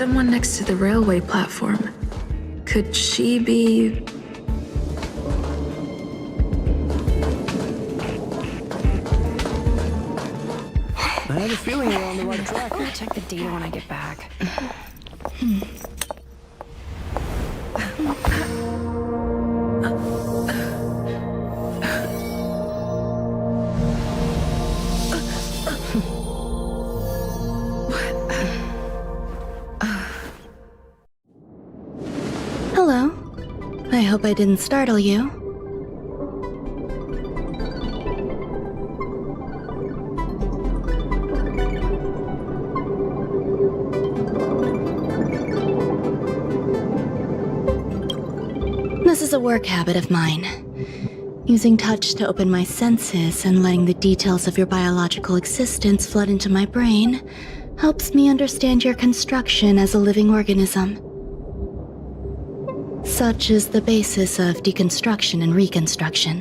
someone next to the railway platform. Could she be... I have a feeling we're on the right track. I'll check the data when I get back. Hello. I hope I didn't startle you. This is a work habit of mine. Using touch to open my senses and letting the details of your biological existence flood into my brain helps me understand your construction as a living organism. Such is the basis of deconstruction and reconstruction.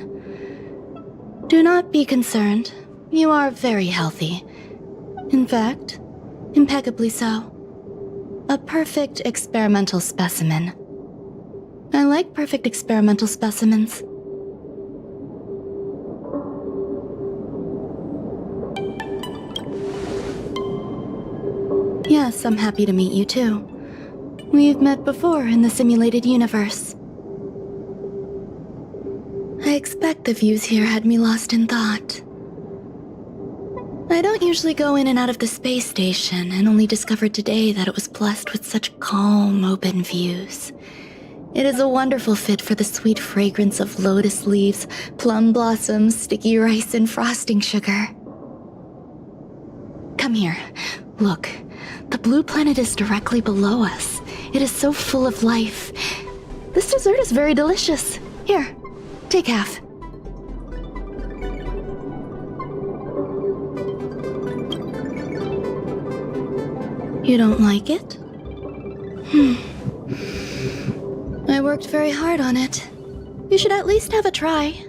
Do not be concerned. You are very healthy. In fact, impeccably so. A perfect experimental specimen. I like perfect experimental specimens. Yes, I'm happy to meet you too. We've met before in the simulated universe. I expect the views here had me lost in thought. I don't usually go in and out of the space station, and only discovered today that it was blessed with such calm, open views. It is a wonderful fit for the sweet fragrance of lotus leaves, plum blossoms, sticky rice, and frosting sugar. Come here. Look. The blue planet is directly below us. It is so full of life. This dessert is very delicious. Here, take half. You don't like it? I worked very hard on it. You should at least have a try.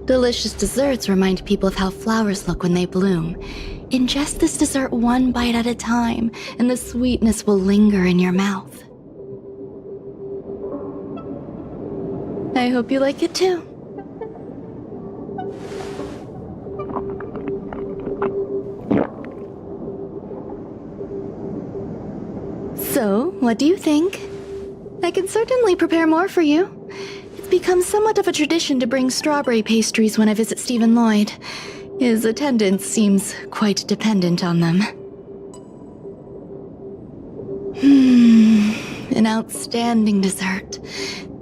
Delicious desserts remind people of how flowers look when they bloom. Ingest this dessert one bite at a time, and the sweetness will linger in your mouth. I hope you like it too. So, what do you think? I can certainly prepare more for you. It's become somewhat of a tradition to bring strawberry pastries when I visit Stephen Lloyd. His attendance seems quite dependent on them. An outstanding dessert.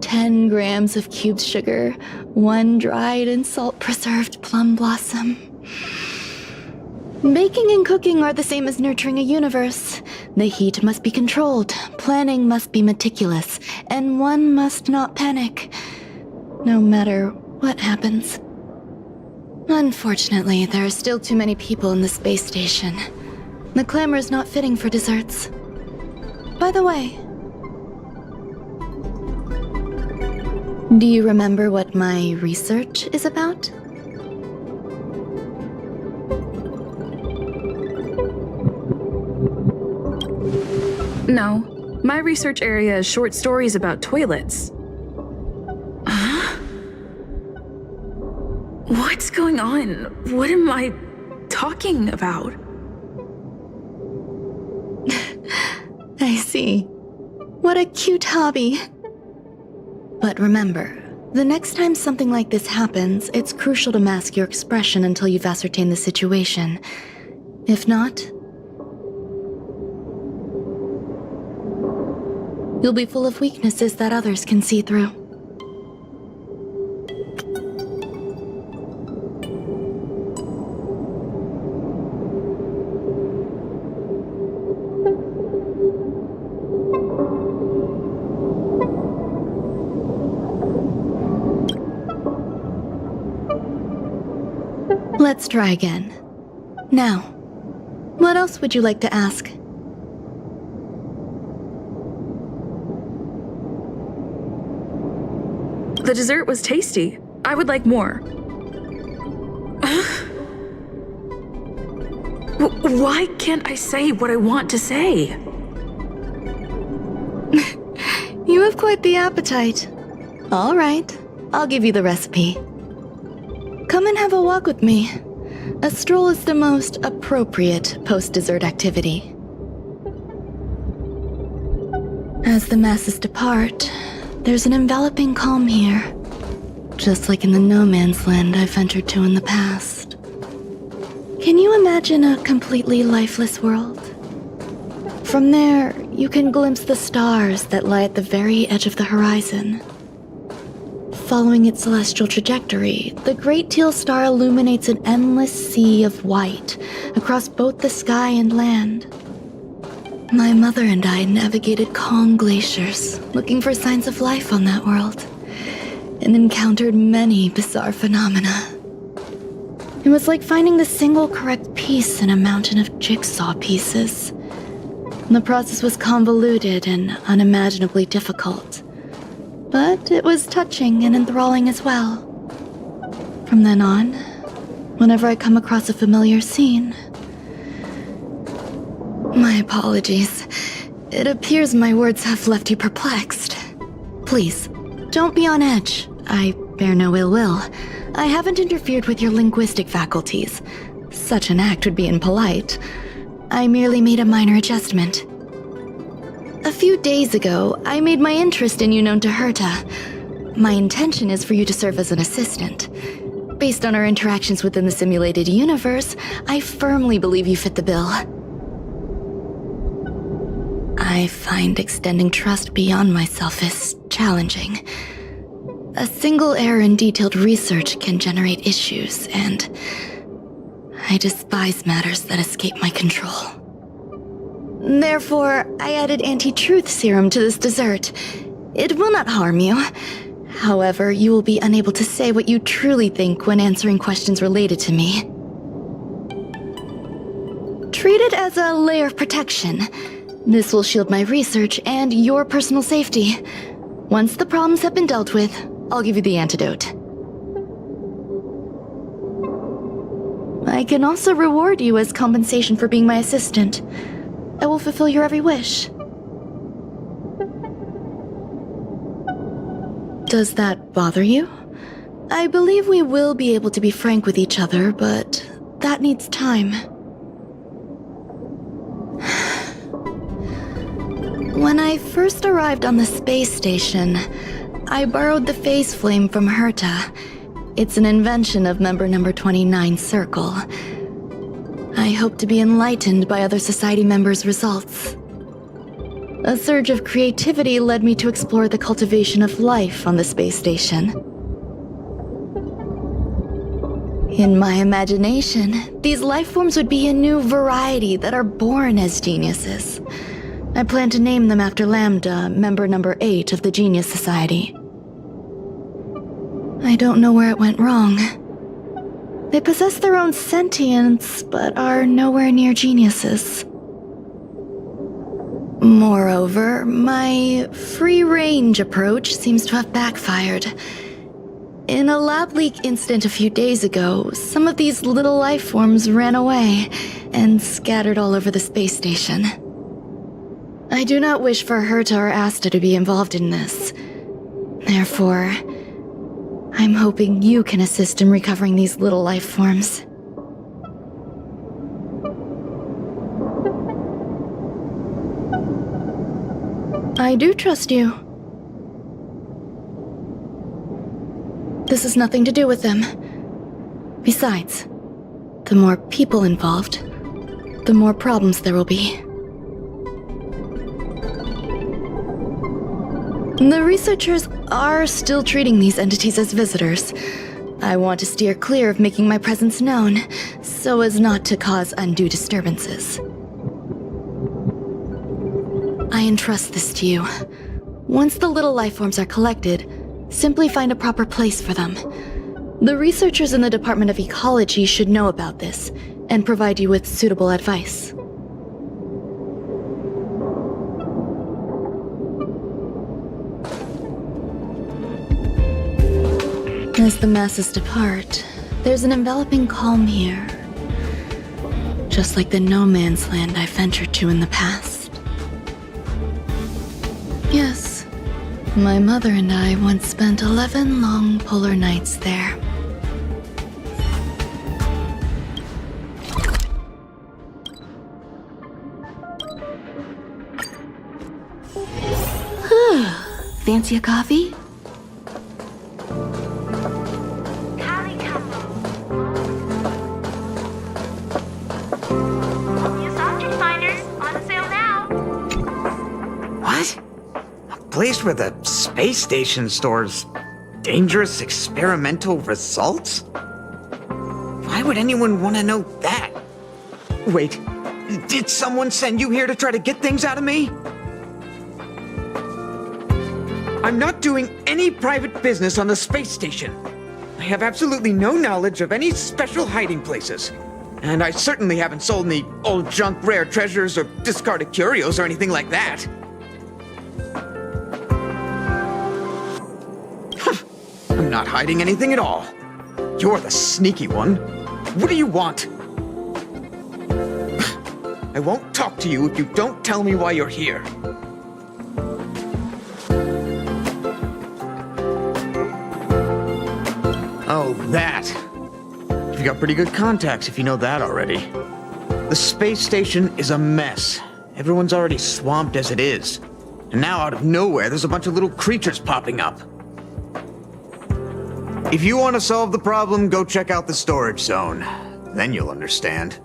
10 grams of cubed sugar, 1 dried and salt-preserved plum blossom. Baking and cooking are the same as nurturing a universe. The heat must be controlled, planning must be meticulous, and one must not panic, no matter what happens. Unfortunately, there are still too many people in the space station. The clamor is not fitting for desserts. By the way, do you remember what my research is about? No. My research area is short stories about toilets. Huh? What's going on? What am I talking about? I see. What a cute hobby. But remember, the next time something like this happens, it's crucial to mask your expression until you've ascertained the situation. If not, you'll be full of weaknesses that others can see through. Let's try again. Now, what else would you like to ask? The dessert was tasty. I would like more. Why can't I say what I want to say? have quite the appetite. All right, I'll give you the recipe. Come and have a walk with me. A stroll is the most appropriate post-dessert activity. As the masses depart, there's an enveloping calm here, just like in the no man's land I've ventured to in the past. Can you imagine a completely lifeless world? From there, you can glimpse the stars that lie at the very edge of the horizon. Following its celestial trajectory, the Great Teal Star illuminates an endless sea of white across both the sky and land. My mother and I navigated calm glaciers, looking for signs of life on that world, and encountered many bizarre phenomena. It was like finding the single correct piece in a mountain of jigsaw pieces. The process was convoluted and unimaginably difficult, but it was touching and enthralling as well. From then on, whenever I come across a familiar scene... My apologies. It appears my words have left you perplexed. Please, don't be on edge. I bear no ill will. I haven't interfered with your linguistic faculties. Such an act would be impolite. I merely made a minor adjustment. A few days ago, I made my interest in you known to Herta. My intention is for you to serve as an assistant. Based on our interactions within the simulated universe, I firmly believe you fit the bill. I find extending trust beyond myself is challenging. A single error in detailed research can generate issues, and I despise matters that escape my control. Therefore, I added anti-truth serum to this dessert. It will not harm you. However, you will be unable to say what you truly think when answering questions related to me. Treat it as a layer of protection. This will shield my research and your personal safety. Once the problems have been dealt with, I'll give you the antidote. I can also reward you as compensation for being my assistant. I will fulfill your every wish. Does that bother you? I believe we will be able to be frank with each other, but that needs time. When I first arrived on the space station, I borrowed the phase flame from Herta. It's an invention of member number 29's circle. I hope to be enlightened by other society members' results. A surge of creativity led me to explore the cultivation of life on the space station. In my imagination, these life forms would be a new variety that are born as geniuses. I plan to name them after Lambda, member number 8 of the Genius Society. I don't know where it went wrong. They possess their own sentience, but are nowhere near geniuses. Moreover, my free-range approach seems to have backfired. In a lab leak incident a few days ago, some of these little life forms ran away and scattered all over the space station. I do not wish for Herta or Asta to be involved in this. Therefore, I'm hoping you can assist in recovering these little life forms. I do trust you. This has nothing to do with them. Besides, the more people involved, the more problems there will be. The researchers are still treating these entities as visitors. I want to steer clear of making my presence known, so as not to cause undue disturbances. I entrust this to you. Once the little life forms are collected, simply find a proper place for them. The researchers in the Department of Ecology should know about this, and provide you with suitable advice. As the masses depart, there's an enveloping calm here. Just like the no man's land I ventured to in the past. Yes, My mother and I once spent 11 long polar nights there. Fancy a coffee? What? A place where the space station stores dangerous experimental results? Why would anyone want to know that? Wait, did someone send you here to try to get things out of me? I'm not doing any private business on the space station. I have absolutely no knowledge of any special hiding places. And I certainly haven't sold any old junk rare treasures or discarded curios or anything like that. I'm not hiding anything at all. You're the sneaky one. What do you want? I won't talk to you if you don't tell me why you're here. Oh, that. You've got pretty good contacts if you know that already. The space station is a mess. Everyone's already swamped as it is. And now out of nowhere, there's a bunch of little creatures popping up. If you want to solve the problem, go check out the storage zone. Then you'll understand.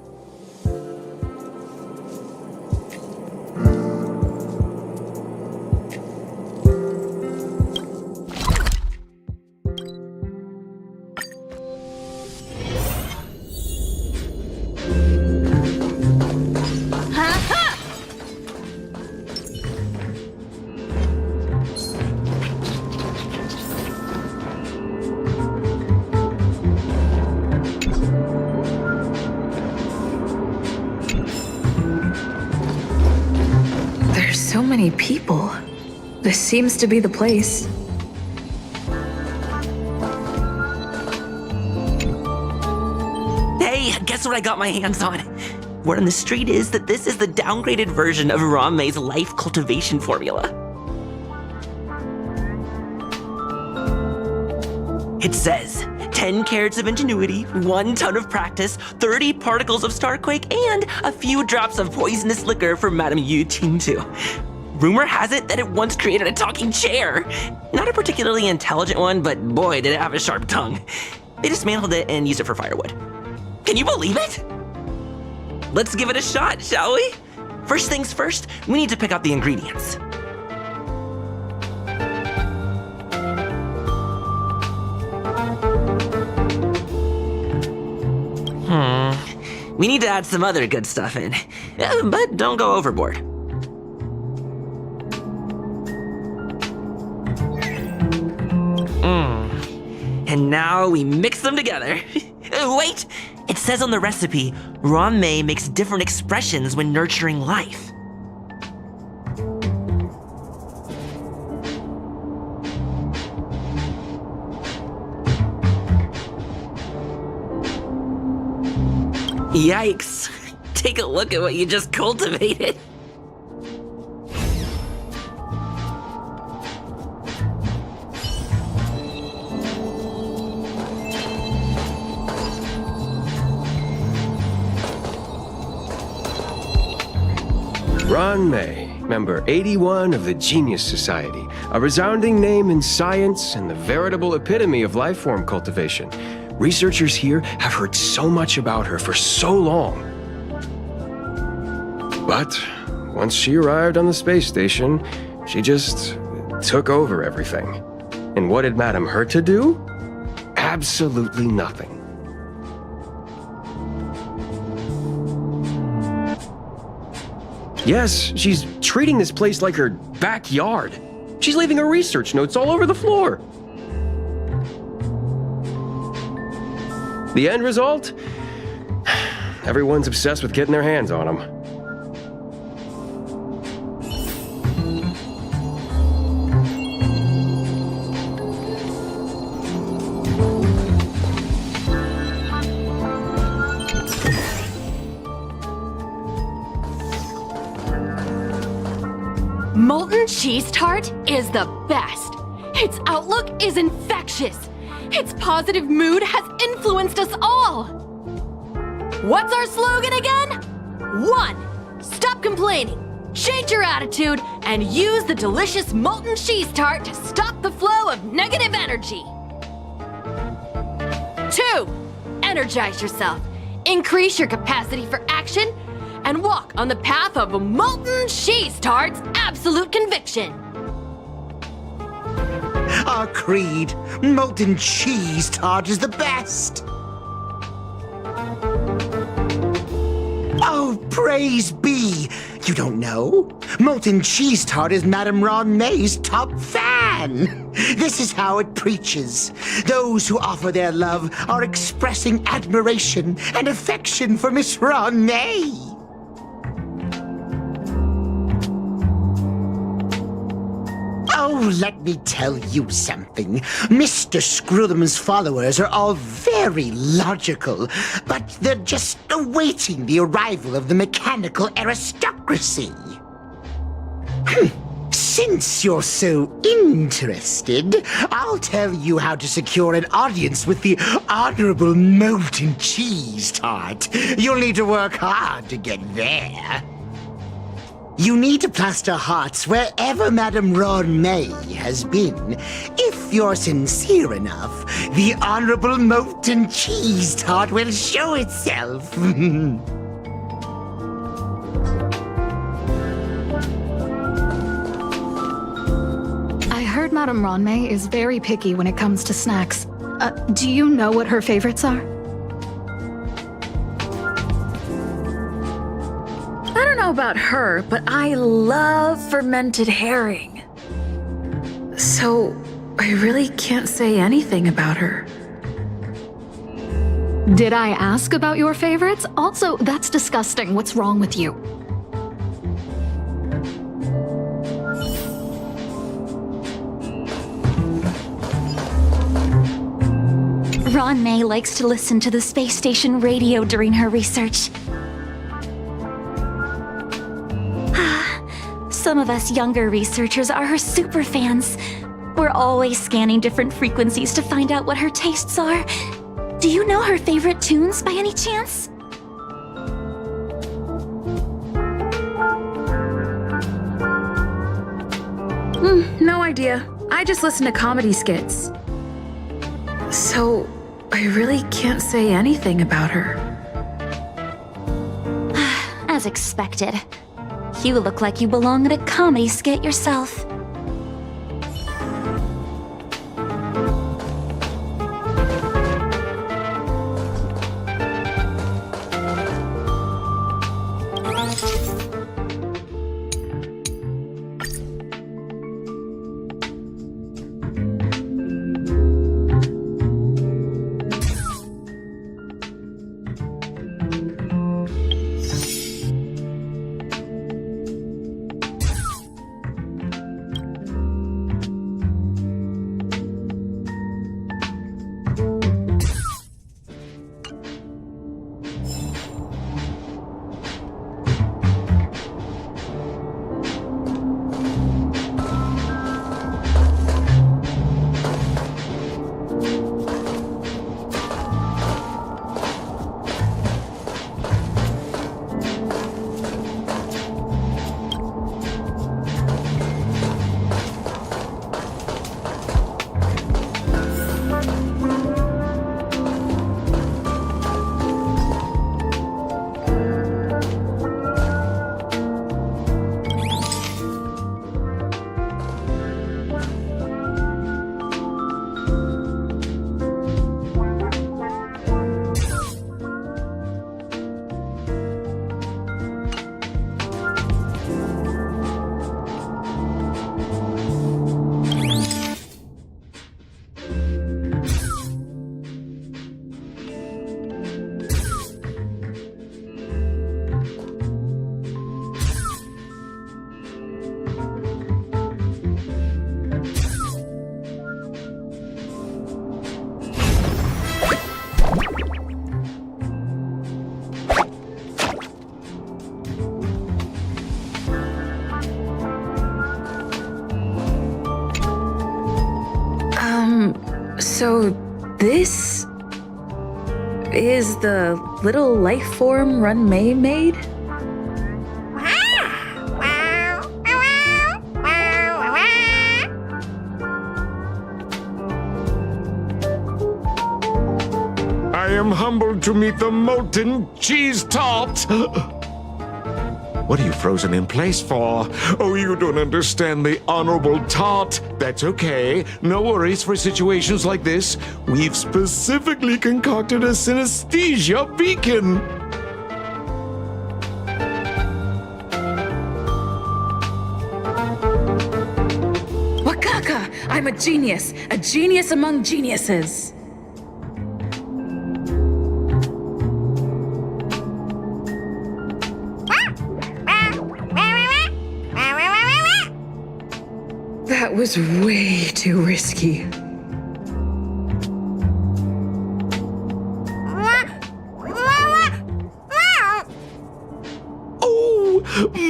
So many people. This seems to be the place. Hey, guess what I got my hands on? Word on the street is that this is the downgraded version of Ranmei's life cultivation formula. It says 10 carats of ingenuity, 1 ton of practice, 30 particles of starquake, and a few drops of poisonous liquor for Madame Yu Ting Tu. Rumor has it that it once created a talking chair. Not a particularly intelligent one, but boy, did it have a sharp tongue. They dismantled it and used it for firewood. Can you believe it? Let's give it a shot, shall we? First things first, we need to pick out the ingredients. We need to add some other good stuff in, but don't go overboard. And now we mix them together. Wait! It says on the recipe, Ranmei makes different expressions when nurturing life. Yikes! Take a look at what you just cultivated. Ranmei, member 81 of the Genius Society, a resounding name in science and the veritable epitome of life form cultivation. Researchers here have heard so much about her for so long. But once she arrived on the space station, she just took over everything. And what did Madame Herta do? Absolutely nothing. Yes, she's treating this place like her backyard. She's leaving her research notes all over the floor. The end result? Everyone's obsessed with getting their hands on them. molten cheese tart is the best. Its outlook is infectious. Its positive mood has influenced us all. What's our slogan again? 1. Stop complaining. Change your attitude and use the delicious molten cheese tart to stop the flow of negative energy. 2. Energize yourself. Increase your capacity for action and walk on the path of a molten cheese tart's absolute conviction. Our creed, molten cheese tart is the best. Oh, praise be! You don't know? Molten cheese tart is Madame Ron May's top fan. This is how it preaches. Those who offer their love are expressing admiration and affection for Miss Ron May. Oh, let me tell you something. Mr. Screwthum's followers are all very logical, but they're just awaiting the arrival of the mechanical aristocracy. Since you're so interested, I'll tell you how to secure an audience with the Honorable Molten Cheese Tart. You'll need to work hard to get there. You need to plaster hearts wherever Madame Ron May has been. If you're sincere enough, the Honorable Molten Cheese Tart will show itself. I heard Madame Ron May is very picky when it comes to snacks. Do you know what her favorites are? I don't know about her, but I love fermented herring. So, I really can't say anything about her. Did I ask about your favorites? Also, that's disgusting. What's wrong with you? Ron May likes to listen to the space station radio during her research. Some of us younger researchers are her super fans. We're always scanning different frequencies to find out what her tastes are. Do you know her favorite tunes by any chance? No idea. I just listen to comedy skits. So, I really can't say anything about her. As expected. You look like you belong in a comedy skit yourself. This is the little life form Runmei made? I am humbled to meet the molten cheese tart. What are you frozen in place for? Oh, you don't understand the honorable tart. That's okay. No worries for situations like this. We've specifically concocted a synesthesia beacon. Wakaka! I'm a genius among geniuses. That was way too risky. Oh,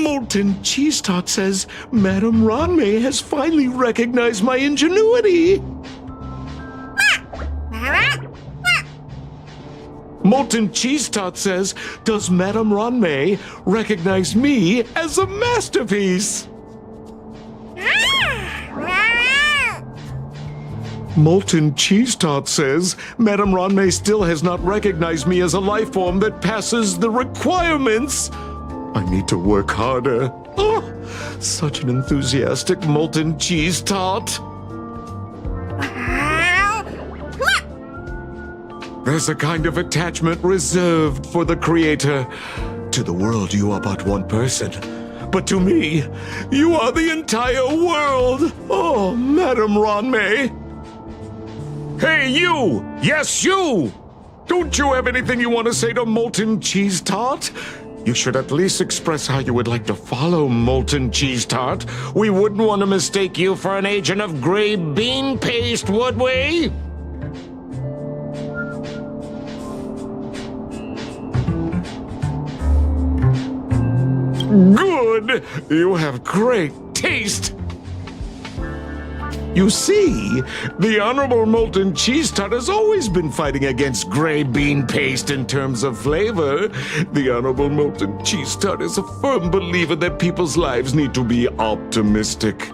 molten cheese tart says Madame Ranmei has finally recognized my ingenuity. Molten cheese tart says, does Madame Ranmei recognize me as a masterpiece? Molten cheese tart says, Madame Ranmei still has not recognized me as a life form that passes the requirements. I need to work harder. Oh, such an enthusiastic molten cheese tart. There's a kind of attachment reserved for the creator. To the world, you are but one person. But to me, you are the entire world. Oh, Madame Ranmei. Hey, you! Yes, you! Don't you have anything you want to say to Molten Cheese Tart? You should at least express how you would like to follow Molten Cheese Tart. We wouldn't want to mistake you for an agent of gray bean paste, would we? Good! You have great taste! You see, the Honorable Molten Cheese Tart has always been fighting against gray bean paste in terms of flavor. The Honorable Molten Cheese Tart is a firm believer that people's lives need to be optimistic.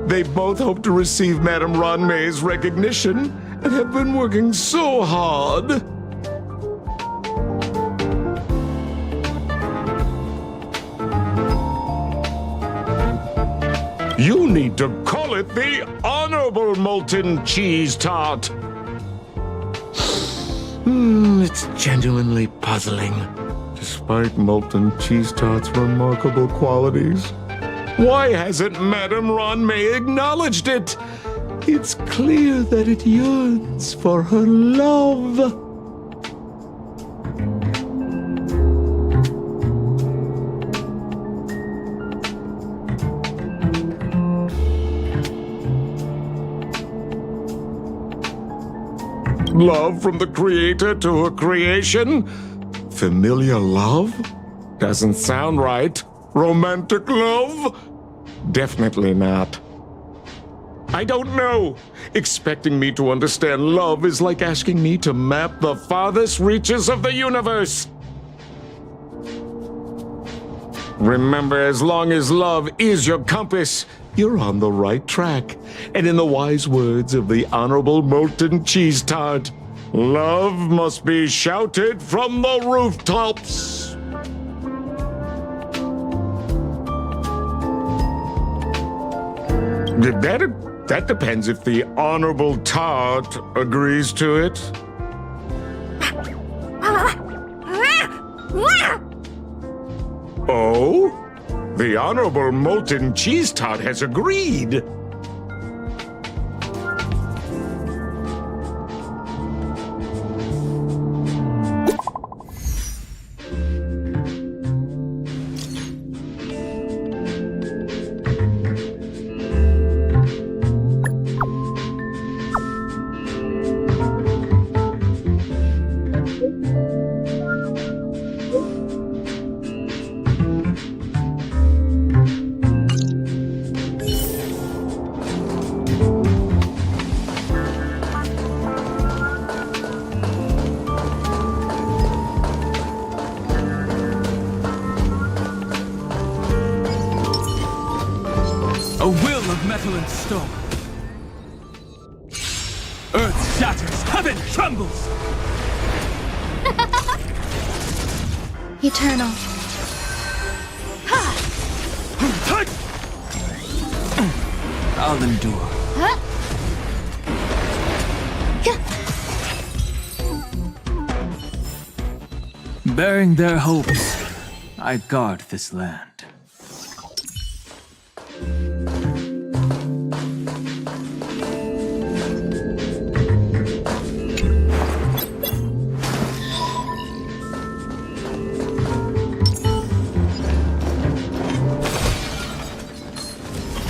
They both hope to receive Madame Ranmei's recognition and have been working so hard. You need to call it the Honorable Molten Cheese Tart. It's genuinely puzzling. Despite Molten Cheese Tart's remarkable qualities, why hasn't Madame Ranmei acknowledged it? It's clear that it yearns for her love. Love from the creator to her creation? Familiar love? Doesn't sound right. Romantic love? Definitely not. I don't know. Expecting me to understand love is like asking me to map the farthest reaches of the universe. Remember, as long as love is your compass, you're on the right track. And in the wise words of the Honorable Molten Cheese Tart, love must be shouted from the rooftops. That depends if the Honorable Tart agrees to it. Oh? The Honorable Molten Cheese Tart has agreed. storm. Earth shatters, heaven trembles. Eternal. I'll endure. Bearing their hopes, I guard this land.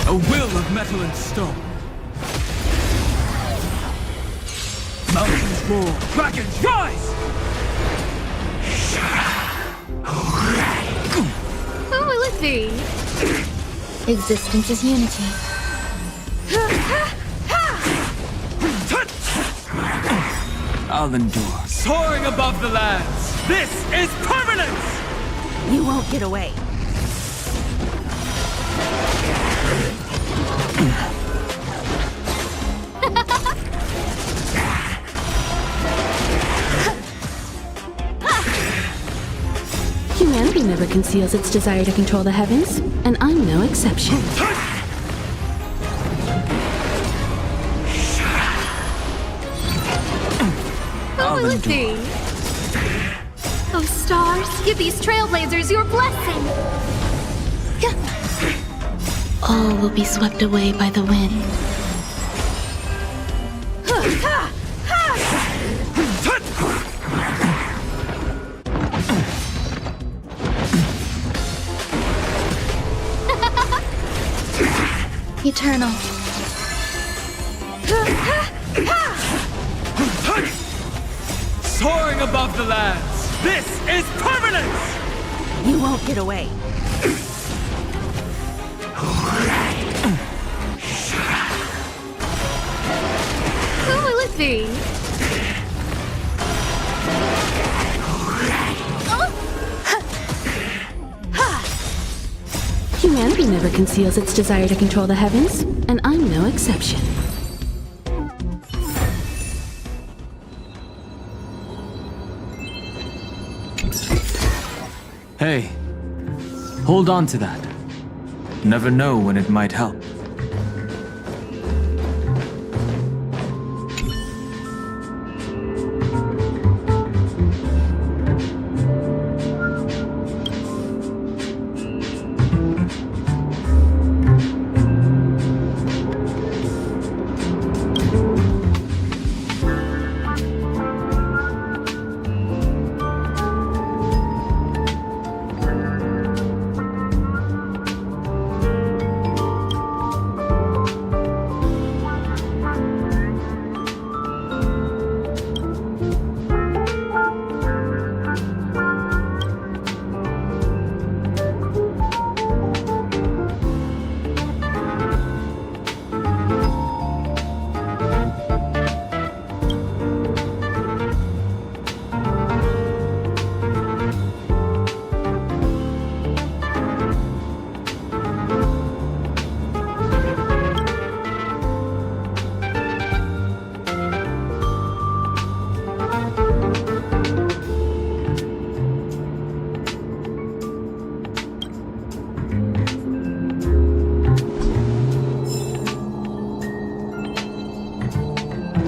A will of metal and stone. Mountains roar, dragons rise! Who will it be? Existence is unity. I'll endure. Soaring above the lands, this is permanence! You won't get away. Humanity never conceals its desire to control the heavens, and I'm no exception. Who will it be? Oh, stars, give these trailblazers your blessing. All will be swept away by the wind. Eternal. Soaring above the lands, this is permanence! You won't get away. Who will it be? Humanity never conceals its desire to control the heavens, and I'm no exception. Hey, hold on to that. Never know when it might help.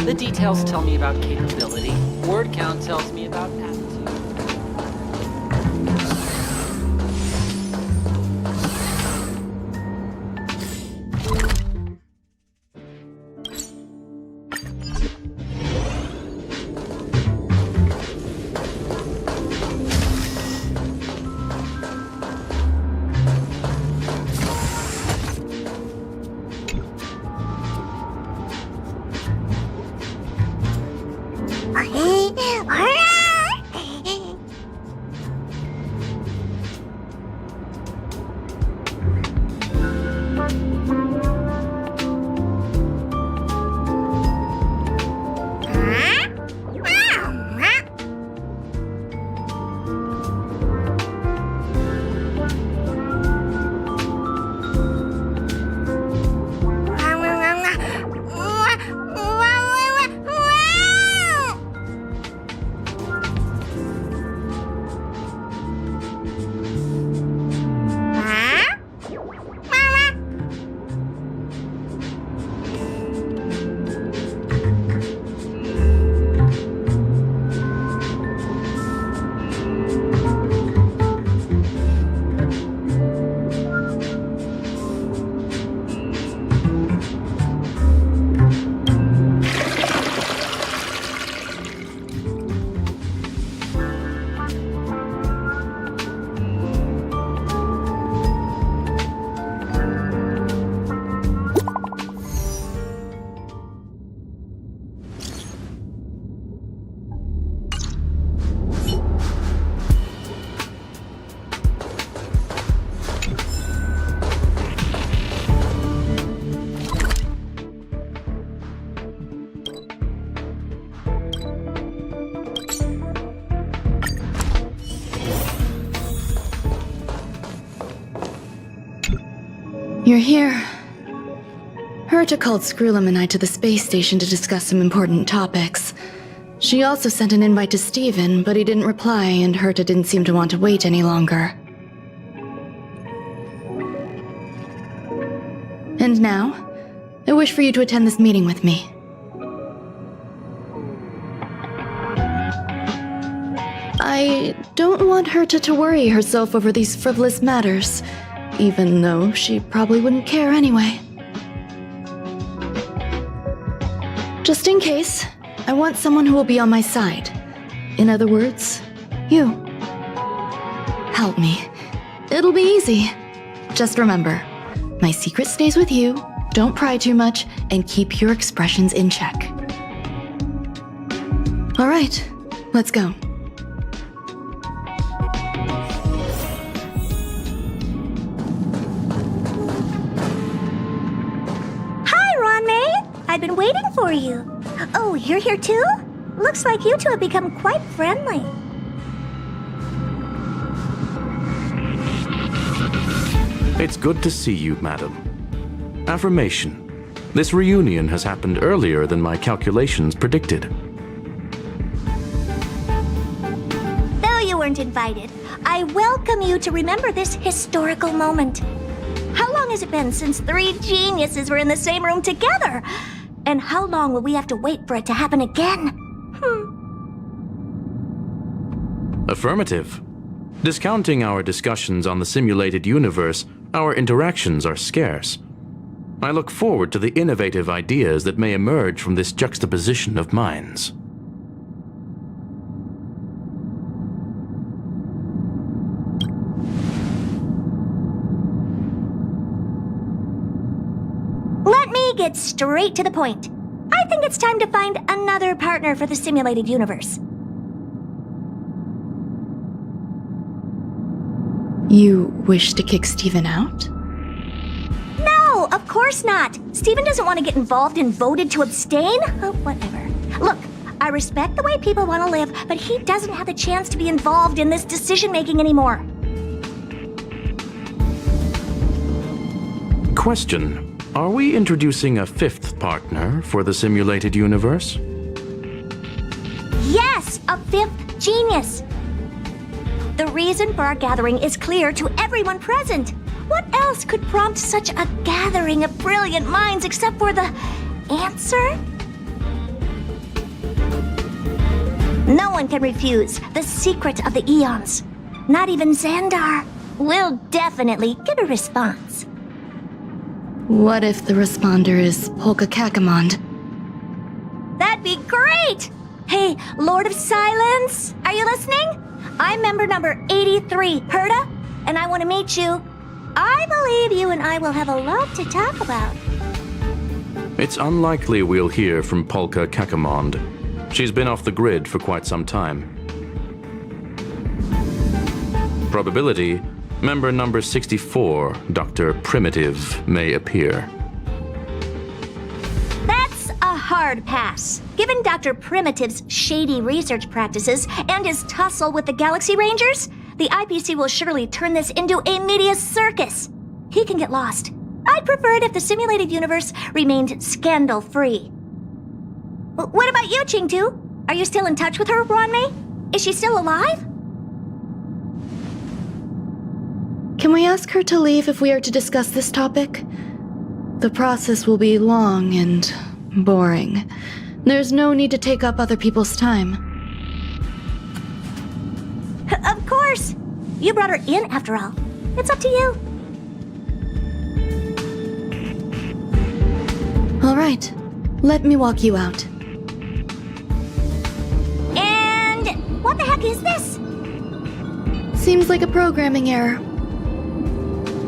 The details tell me about capability. Word count tells me about attitude. You're here. Herta called Skrullum and I to the space station to discuss some important topics. She also sent an invite to Steven, but he didn't reply, and Herta didn't seem to want to wait any longer. And now, I wish for you to attend this meeting with me. I don't want Herta to worry herself over these frivolous matters, even though she probably wouldn't care anyway. Just in case, I want someone who will be on my side. In other words, you. Help me. It'll be easy. Just remember, my secret stays with you, don't pry too much, and keep your expressions in check. All right, let's go. I've been waiting for you. Oh, you're here too? Looks like you two have become quite friendly. It's good to see you, madam. Affirmation. This reunion has happened earlier than my calculations predicted. Though you weren't invited, I welcome you to remember this historical moment. How long has it been since 3 geniuses were in the same room together? And how long will we have to wait for it to happen again? Affirmative. Discounting our discussions on the simulated universe, our interactions are scarce. I look forward to the innovative ideas that may emerge from this juxtaposition of minds. Let me get straight to the point. I think it's time to find another partner for the simulated universe. You wish to kick Steven out? No, of course not. Steven doesn't want to get involved and voted to abstain. Oh, whatever. Look, I respect the way people want to live, but he doesn't have the chance to be involved in this decision-making anymore. Question. Are we introducing a 5th partner for the simulated universe? Yes, a 5th genius. The reason for our gathering is clear to everyone present. What else could prompt such a gathering of brilliant minds except for the answer? No one can refuse the secret of the eons. Not even Xandar. We'll definitely get a response. What if the responder is Polka Kakamond? That'd be great! Hey, Lord of Silence, are you listening? I'm member number 83, Herta, and I want to meet you. I believe you and I will have a lot to talk about. It's unlikely we'll hear from Polka Kakamond. She's been off the grid for quite some time. Probability, member number 64, Dr. Primitive, may appear. That's a hard pass. Given Dr. Primitive's shady research practices and his tussle with the Galaxy Rangers, the IPC will surely turn this into a media circus. He can get lost. I'd prefer it if the simulated universe remained scandal-free. What about you, Chingtu? Are you still in touch with her, Ronmei? Is she still alive? Can we ask her to leave if we are to discuss this topic? The process will be long and boring. There's no need to take up other people's time. Of course! You brought her in, after all. It's up to you. All right. Let me walk you out. And what the heck is this? Seems like a programming error.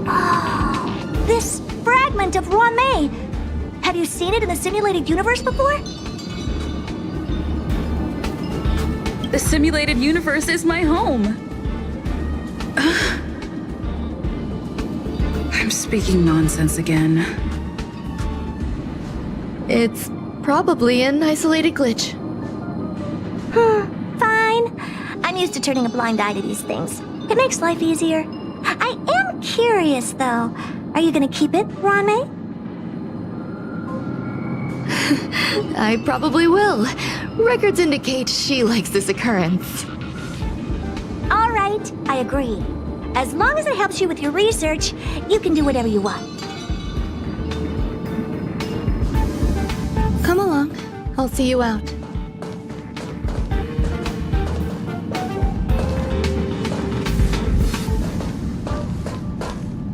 Oh, this fragment of Ronmei. Have you seen it in the simulated universe before? The simulated universe is my home. I'm speaking nonsense again. It's probably an isolated glitch. Fine. I'm used to turning a blind eye to these things. It makes life easier. I am curious, though. Are you gonna keep it, Ranmei? I probably will. Records indicate she likes this occurrence. All right, I agree. As long as it helps you with your research, you can do whatever you want. Come along. I'll see you out.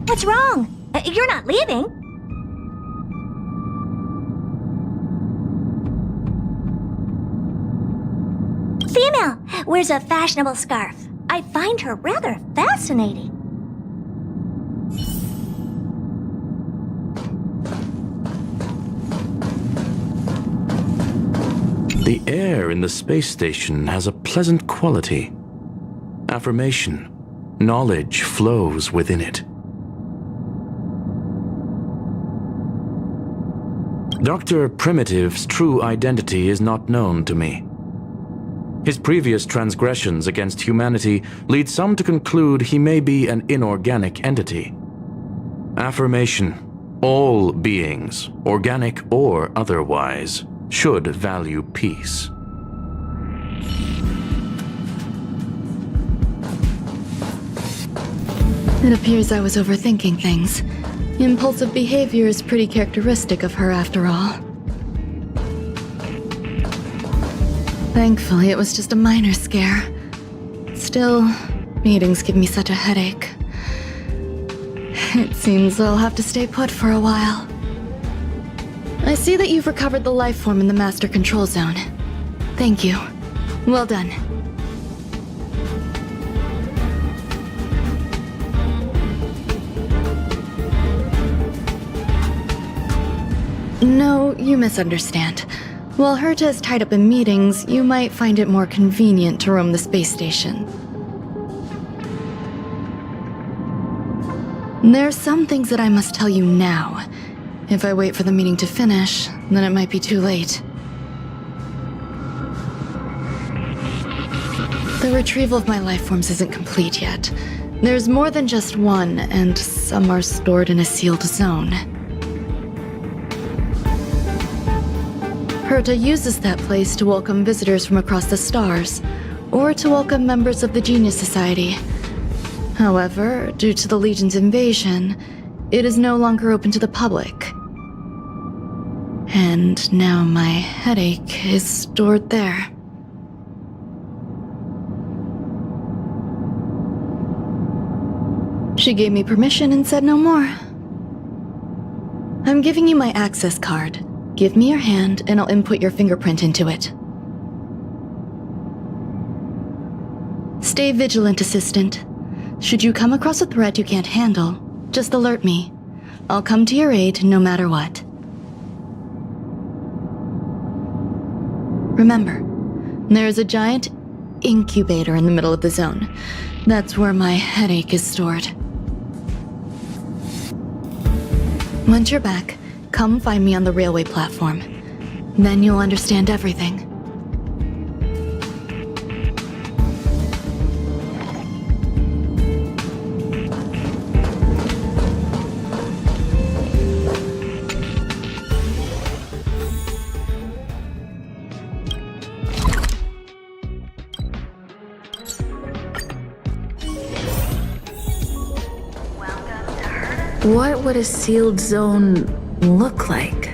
What's wrong? You're not leaving. Female wears a fashionable scarf. I find her rather fascinating. The air in the space station has a pleasant quality. Affirmation. Knowledge flows within it. Dr. Primitive's true identity is not known to me. His previous transgressions against humanity lead some to conclude he may be an inorganic entity. Affirmation. All beings, organic or otherwise, should value peace. It appears I was overthinking things. Impulsive behavior is pretty characteristic of her after all. Thankfully, it was just a minor scare. Still, meetings give me such a headache. It seems I'll have to stay put for a while. I see that you've recovered the life form in the master control zone. Thank you. Well done. No, you misunderstand. While Herta is tied up in meetings, you might find it more convenient to roam the space station. There's some things that I must tell you now. If I wait for the meeting to finish, then it might be too late. The retrieval of my life forms isn't complete yet. There's more than just one, and some are stored in a sealed zone. Herta uses that place to welcome visitors from across the stars, or to welcome members of the Genius Society. However, due to the Legion's invasion, it is no longer open to the public. And now my headache is stored there. She gave me permission and said no more. I'm giving you my access card. Give me your hand and I'll input your fingerprint into it. Stay vigilant, Assistant. Should you come across a threat you can't handle, just alert me. I'll come to your aid no matter what. Remember, there is a giant incubator in the middle of the zone. That's where my headache is stored. Once you're back, come find me on the railway platform. Then you'll understand everything. What would a sealed zone look like?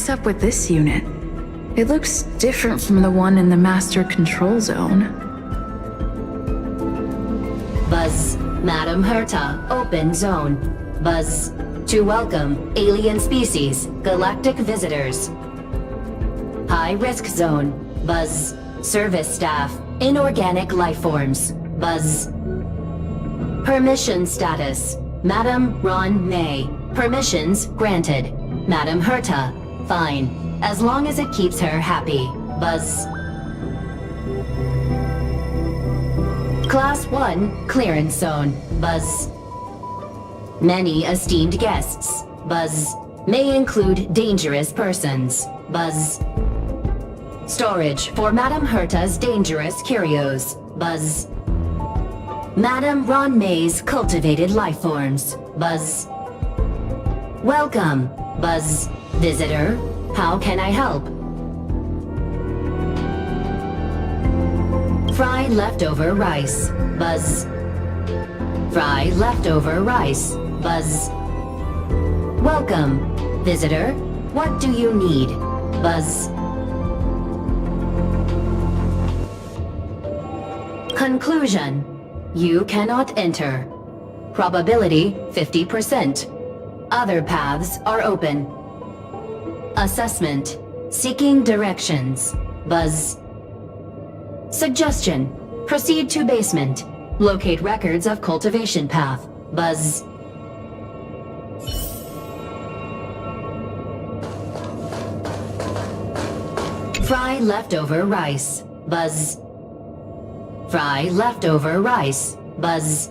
What's up with this unit? It looks different from the one in the master control zone. Buzz, Madam Herta, open zone. Buzz, to welcome alien species, galactic visitors. High risk zone. Buzz, service staff, inorganic life forms. Buzz. Permission status. Madam Ron May. Permissions granted. Madam Herta, fine. As long as it keeps her happy. Buzz. Class 1, clearance zone. Buzz. Many esteemed guests. Buzz. May include dangerous persons. Buzz. Storage for Madam Herta's dangerous curios. Buzz. Madam Ron May's cultivated life forms. Buzz. Welcome. Buzz. Visitor, how can I help? Fry leftover rice. Buzz. Fry leftover rice. Buzz. Welcome. Visitor, what do you need? Buzz. Conclusion. You cannot enter. Probability 50%. Other paths are open. Assessment. Seeking directions. Buzz. Suggestion. Proceed to basement. Locate records of cultivation path. Buzz. Fry leftover rice. Buzz. Fry leftover rice. Buzz.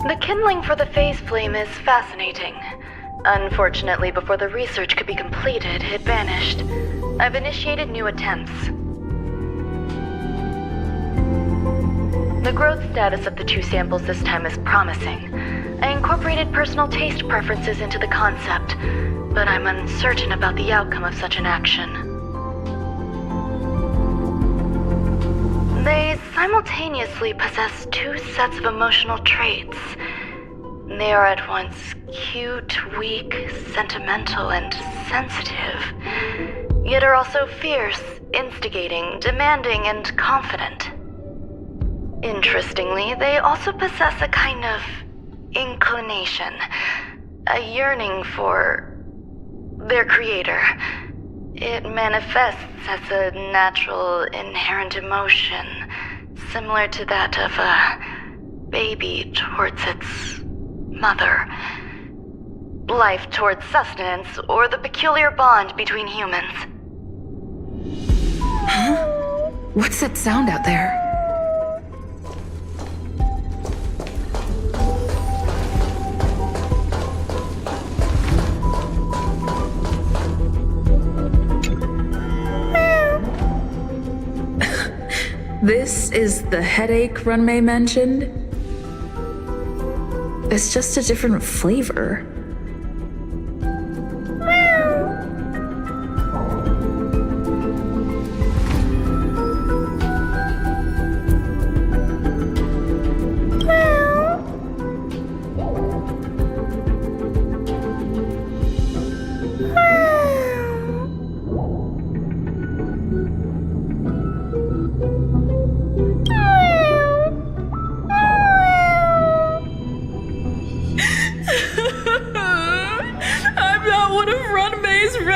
The kindling for the phase flame is fascinating. Unfortunately, before the research could be completed, it vanished. I've initiated new attempts. The growth status of the two samples this time is promising. I incorporated personal taste preferences into the concept, but I'm uncertain about the outcome of such an action. They simultaneously possess two sets of emotional traits. They are at once cute, weak, sentimental, and sensitive, yet are also fierce, instigating, demanding, and confident. Interestingly, they also possess a kind of inclination, a yearning for their creator. It manifests as a natural, inherent emotion, similar to that of a baby towards its mother. Life towards sustenance, or the peculiar bond between humans. Huh? What's that sound out there? This is the headache Runmei mentioned? It's just a different flavor.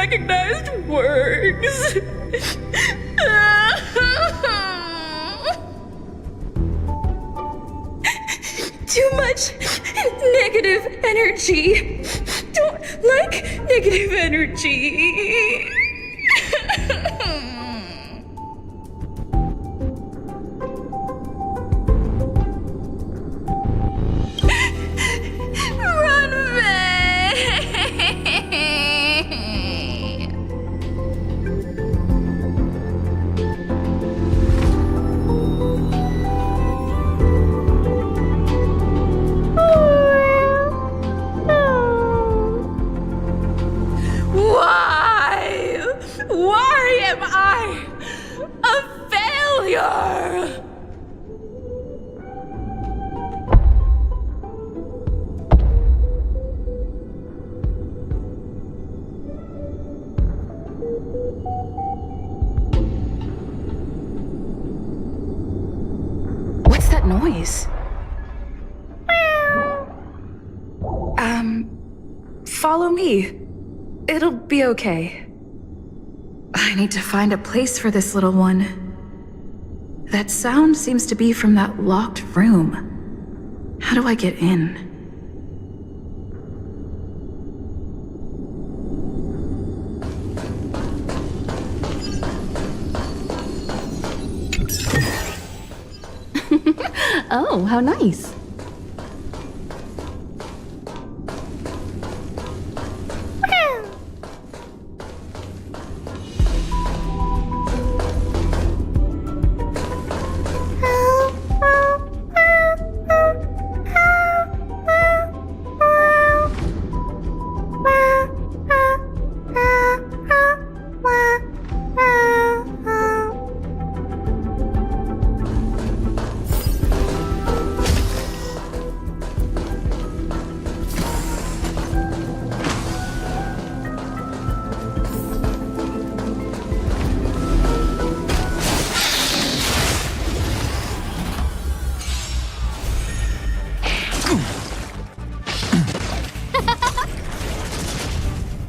unrecognized words. Too much negative energy. Don't like negative energy. Run away. Why? Why am I a failure? What's that noise? Follow me. It'll be okay. I need to find a place for this little one. That sound seems to be from that locked room. How do I get in? Oh, how nice.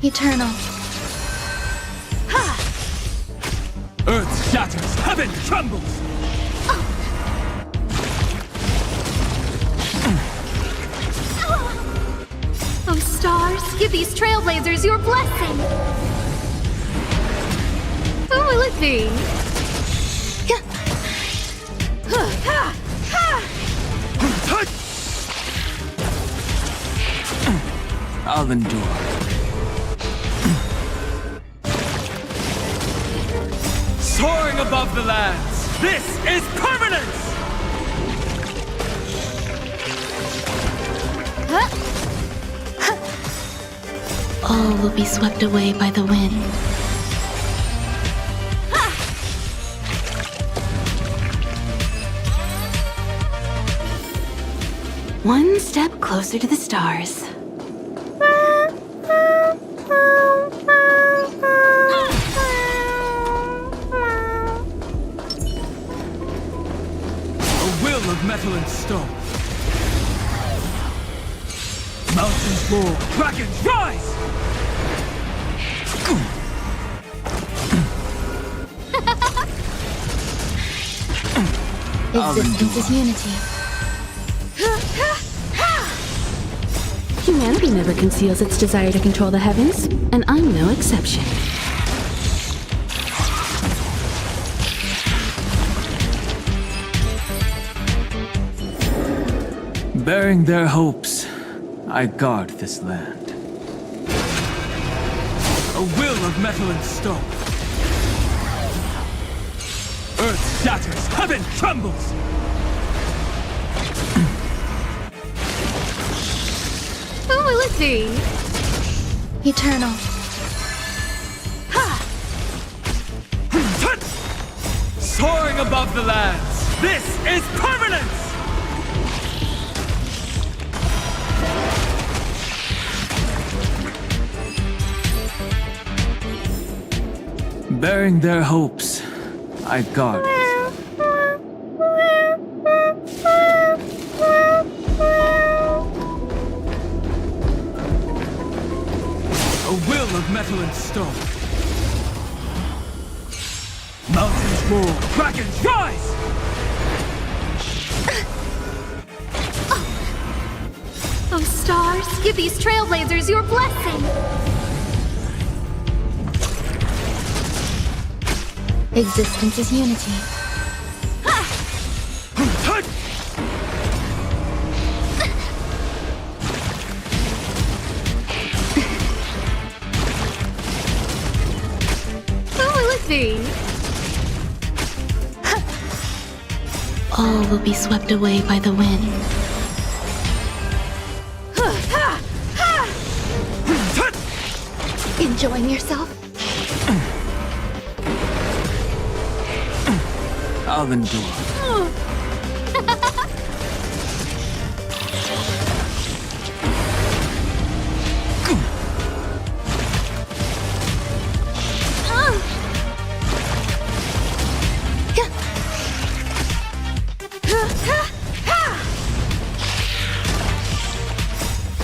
Eternal. Earth shatters, heaven trembles! Oh, stars, give these trailblazers your blessing! Who will it be? I'll endure. Soaring above the lands, this is permanence! All will be swept away by the wind. One step closer to the stars. Of metal and stone. Mountains roar, dragons rise! Existence is unity. Humanity never conceals its desire to control the heavens, and I'm no exception. Bearing their hopes, I guard this land. A will of metal and stone. Earth shatters, heaven trembles! Who will it be? Eternal. Soaring above the lands, this is permanence! Bearing their hopes, I guard. A A will of metal and stone. Mountains roar, dragons rise! Oh, stars, give these trailblazers your blessing! Existence is unity. All will be swept away by the wind. Enjoying yourself? I'll endure.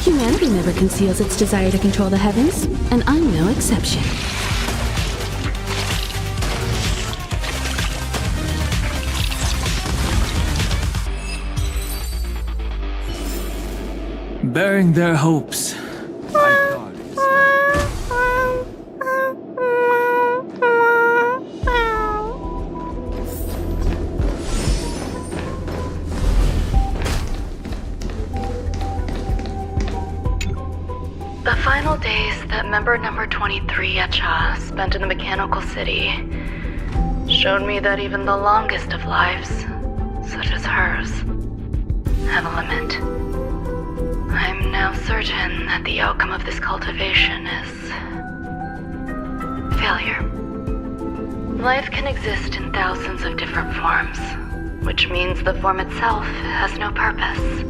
Humanity never conceals its desire to control the heavens, and I'm no exception. Bearing their hopes. The final days that member number 23 Echa spent in the mechanical city showed me that even the longest of lives, such as hers, have a limit. I'm now certain that the outcome of this cultivation is failure. Life can exist in thousands of different forms, which means the form itself has no purpose.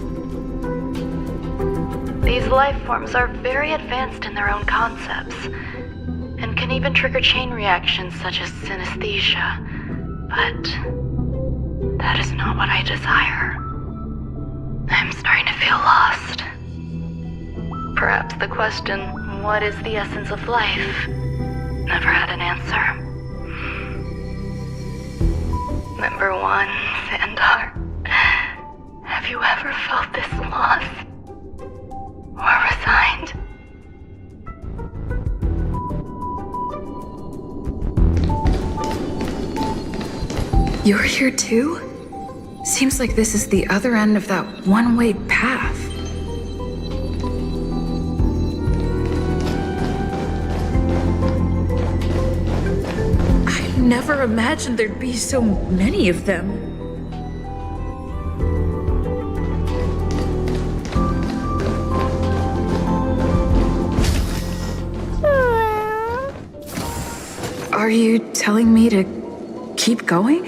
These life forms are very advanced in their own concepts, and can even trigger chain reactions such as synesthesia, but that is not what I desire. I'm starting to feel lost. Perhaps the question, what is the essence of life, never had an answer. Member 1, Sandar, have you ever felt this lost? Or resigned? You're here too? Seems like this is the other end of that one-way path. I never imagined there'd be so many of them. Are you telling me to keep going?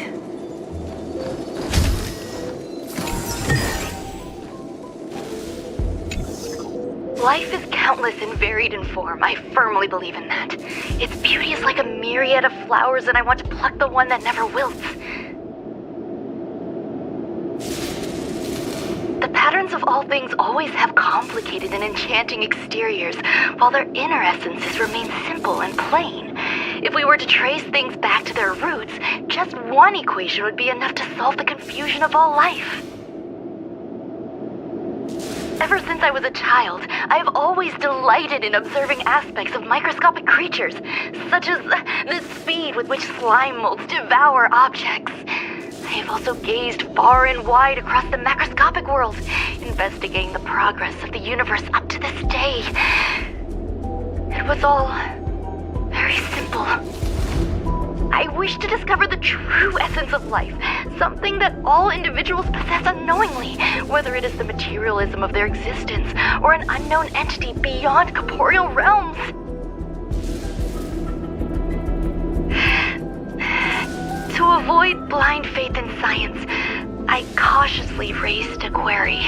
Life is countless and varied in form. I firmly believe in that. Its beauty is like a myriad of flowers, and I want to pluck the one that never wilts. The patterns of all things always have complicated and enchanting exteriors, while their inner essences remain simple and plain. If we were to trace things back to their roots, just one equation would be enough to solve the confusion of all life. Ever since I was a child, I have always delighted in observing aspects of microscopic creatures, such as the speed with which slime molds devour objects. I have also gazed far and wide across the macroscopic world, investigating the progress of the universe up to this day. It was all very simple. I wish to discover the true essence of life, something that all individuals possess unknowingly, whether it is the materialism of their existence or an unknown entity beyond corporeal realms. To avoid blind faith in science, I cautiously raised a query.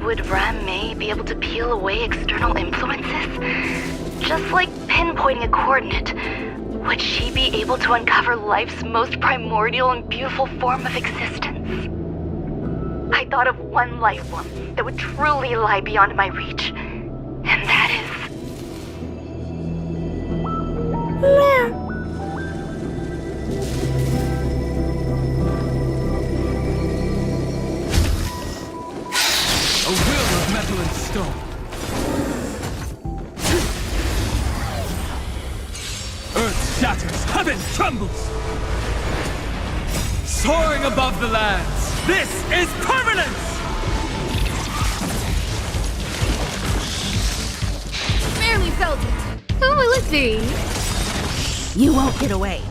Would Ram-May be able to peel away external influences? Just like pinpointing a coordinate, would she be able to uncover life's most primordial and beautiful form of existence? I thought of one life form that would truly lie beyond my reach, and that is ocean trembles! Soaring above the lands, this is permanence! Barely felt it. Who will it be? You won't get away.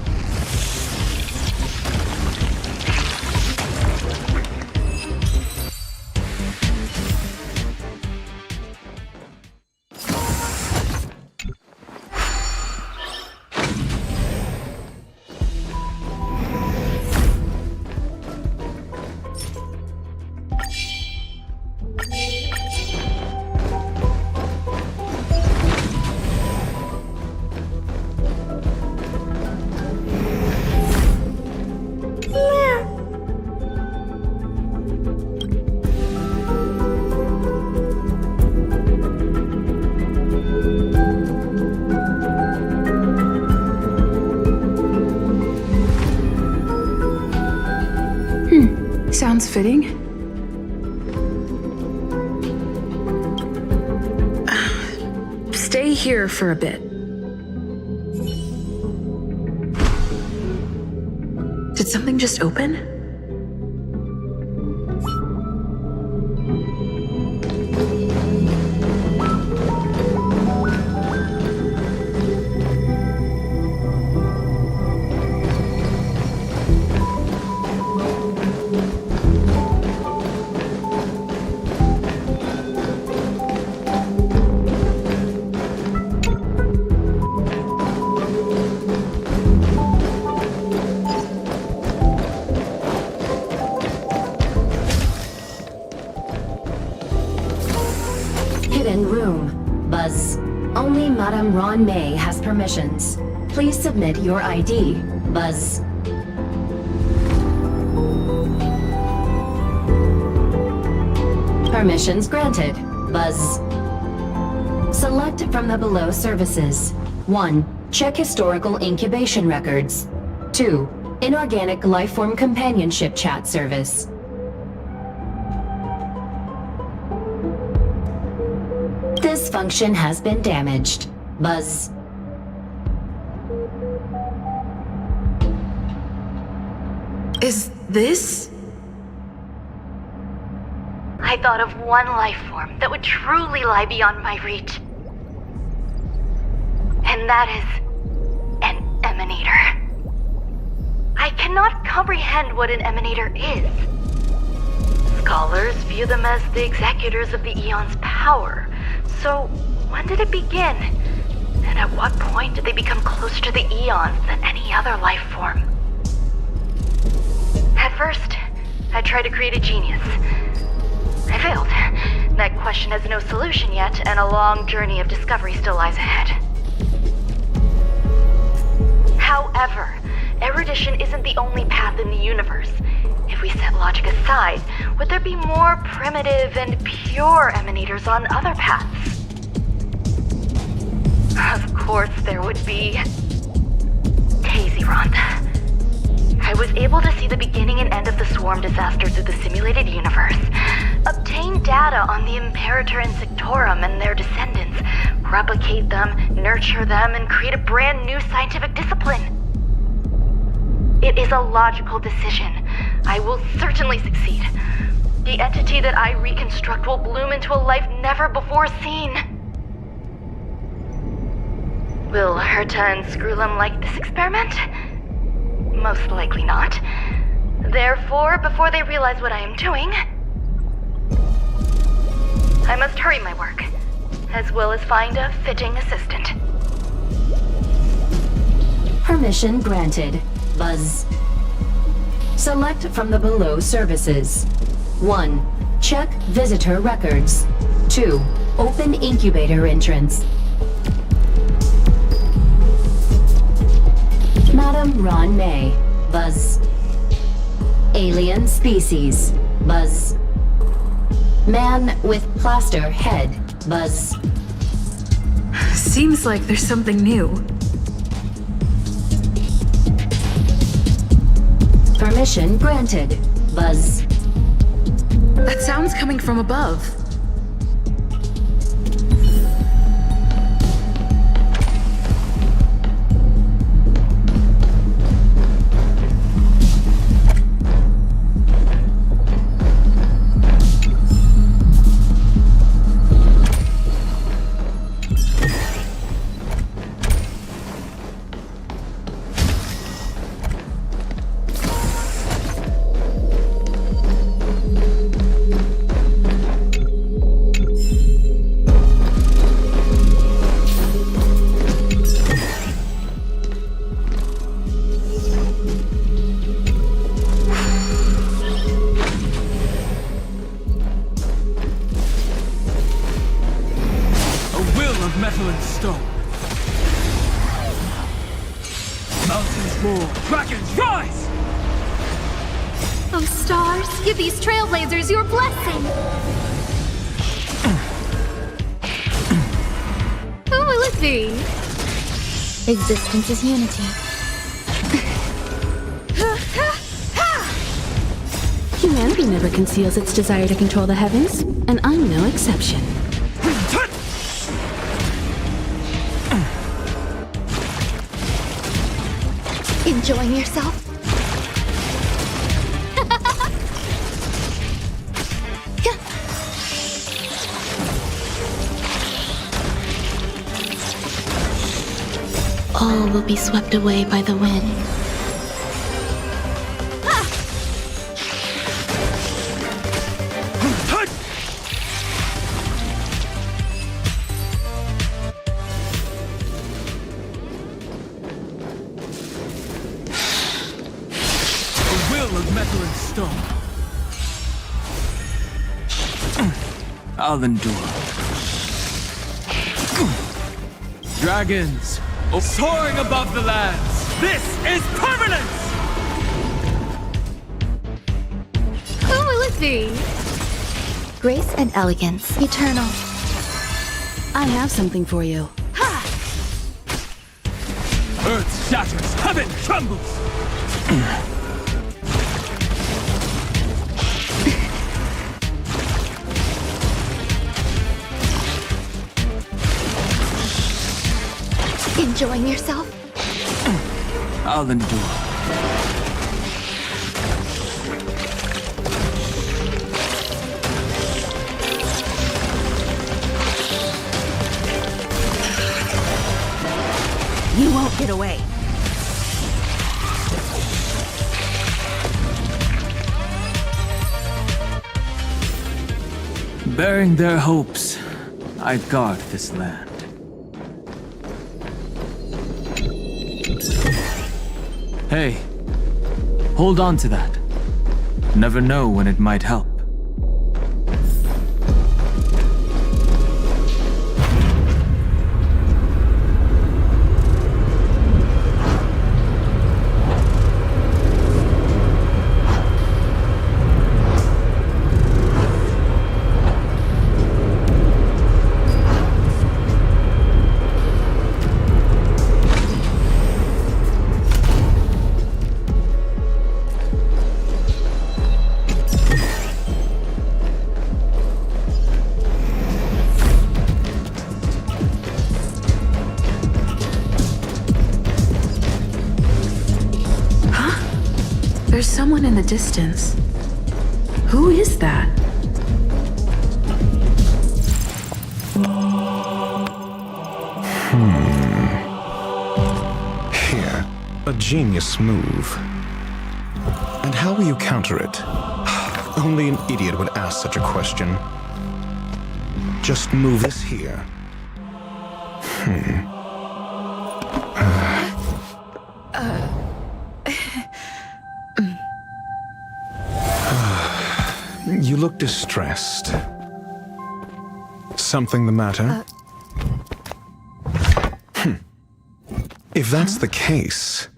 Sounds fitting. Stay here for a bit. Did something just open? Hidden room. Buzz. Only Madame Ron May has permissions. Please submit your ID. Buzz. Permissions granted. Buzz. Select from the below services. 1. Check historical incubation records. 2. Inorganic lifeform companionship chat service. This function has been damaged. Buzz. Is this? I thought of one life form that would truly lie beyond my reach. And that is an emanator. I cannot comprehend what an emanator is. Scholars view them as the executors of the Eon's power. So, when did it begin? And at what point did they become closer to the Eons than any other life form? At first, I tried to create a genius. I failed. That question has no solution yet, and a long journey of discovery still lies ahead. However, erudition isn't the only path in the universe. If we set logic aside, would there be more primitive and pure emanators on other paths? Of course there would be. Tazeront. I was able to see the beginning and end of the swarm disaster through the simulated universe, obtain data on the Imperator and Sectorum and their descendants, replicate them, nurture them, and create a brand new scientific discipline. It is a logical decision. I will certainly succeed. The entity that I reconstruct will bloom into a life never before seen. Will Herta and Screwlum like this experiment? Most likely not. Therefore, before they realize what I am doing, I must hurry my work, as well as find a fitting assistant. Permission granted. Buzz. Select from the below services. 1. Check visitor records. 2. Open incubator entrance. Madame Ron May. Buzz. Alien species. Buzz. Man with plaster head. Buzz. Seems like there's something new. Permission granted. Buzz. That sound's coming from above. metal and stone. Mountains roar, dragons rise! Oh, stars, give these trailblazers your blessing! Who will it be? Existence is unity. Humanity never conceals its desire to control the heavens, and I'm no exception. Enjoying yourself? All will be swept away by the wind. Of metal and stone. I'll endure. Dragons, soaring above the lands. This is permanence! Who will it be? Grace and elegance, eternal. I have something for you. Earth shatters, heaven trembles! Enjoying yourself? I'll endure. You won't get away. Bearing their hopes, I guard this land. Hey, hold on to that. Never know when it might help. There's someone in the distance. Who is that? Here, a genius move. And how will you counter it? Only an idiot would ask such a question. Just move this here. You look distressed. Something the matter? If that's the case,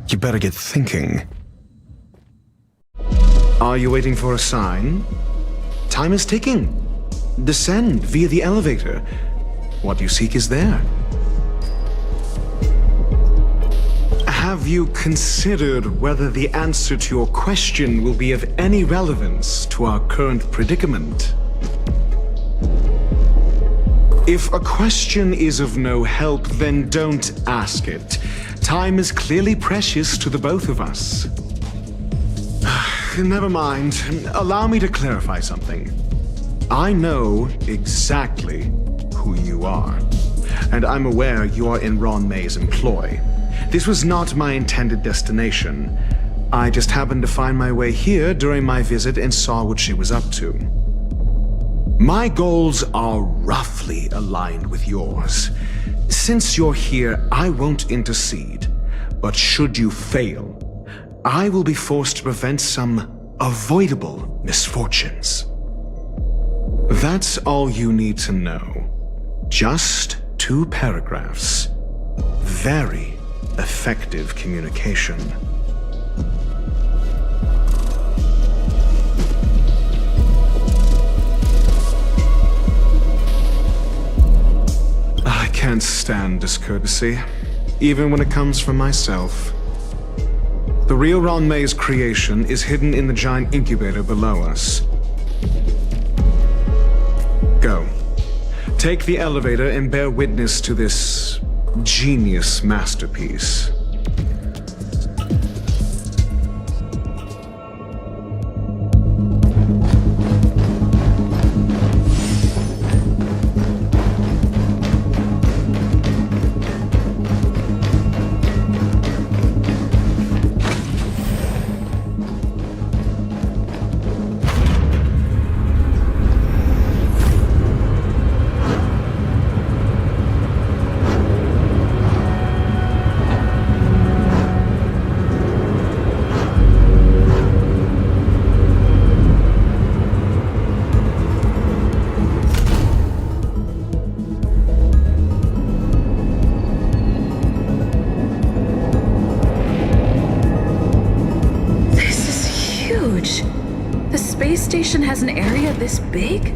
you better get thinking. Are you waiting for a sign? Time is ticking. Descend via the elevator. What you seek is there. Have you considered whether the answer to your question will be of any relevance to our current predicament? If a question is of no help, then don't ask it. Time is clearly precious to the both of us. Never mind. Allow me to clarify something. I know exactly who you are, and I'm aware you are in Ron May's employ. This was not my intended destination. I just happened to find my way here during my visit and saw what she was up to. My goals are roughly aligned with yours. Since you're here, I won't intercede. But should you fail, I will be forced to prevent some avoidable misfortunes. That's all you need to know. Just to 2 paragraphs. Very effective communication. I can't stand discourtesy, even when it comes from myself. The real Ron May's creation is hidden in the giant incubator below us. Go. Take the elevator and bear witness to this genius masterpiece. Station has an area this big?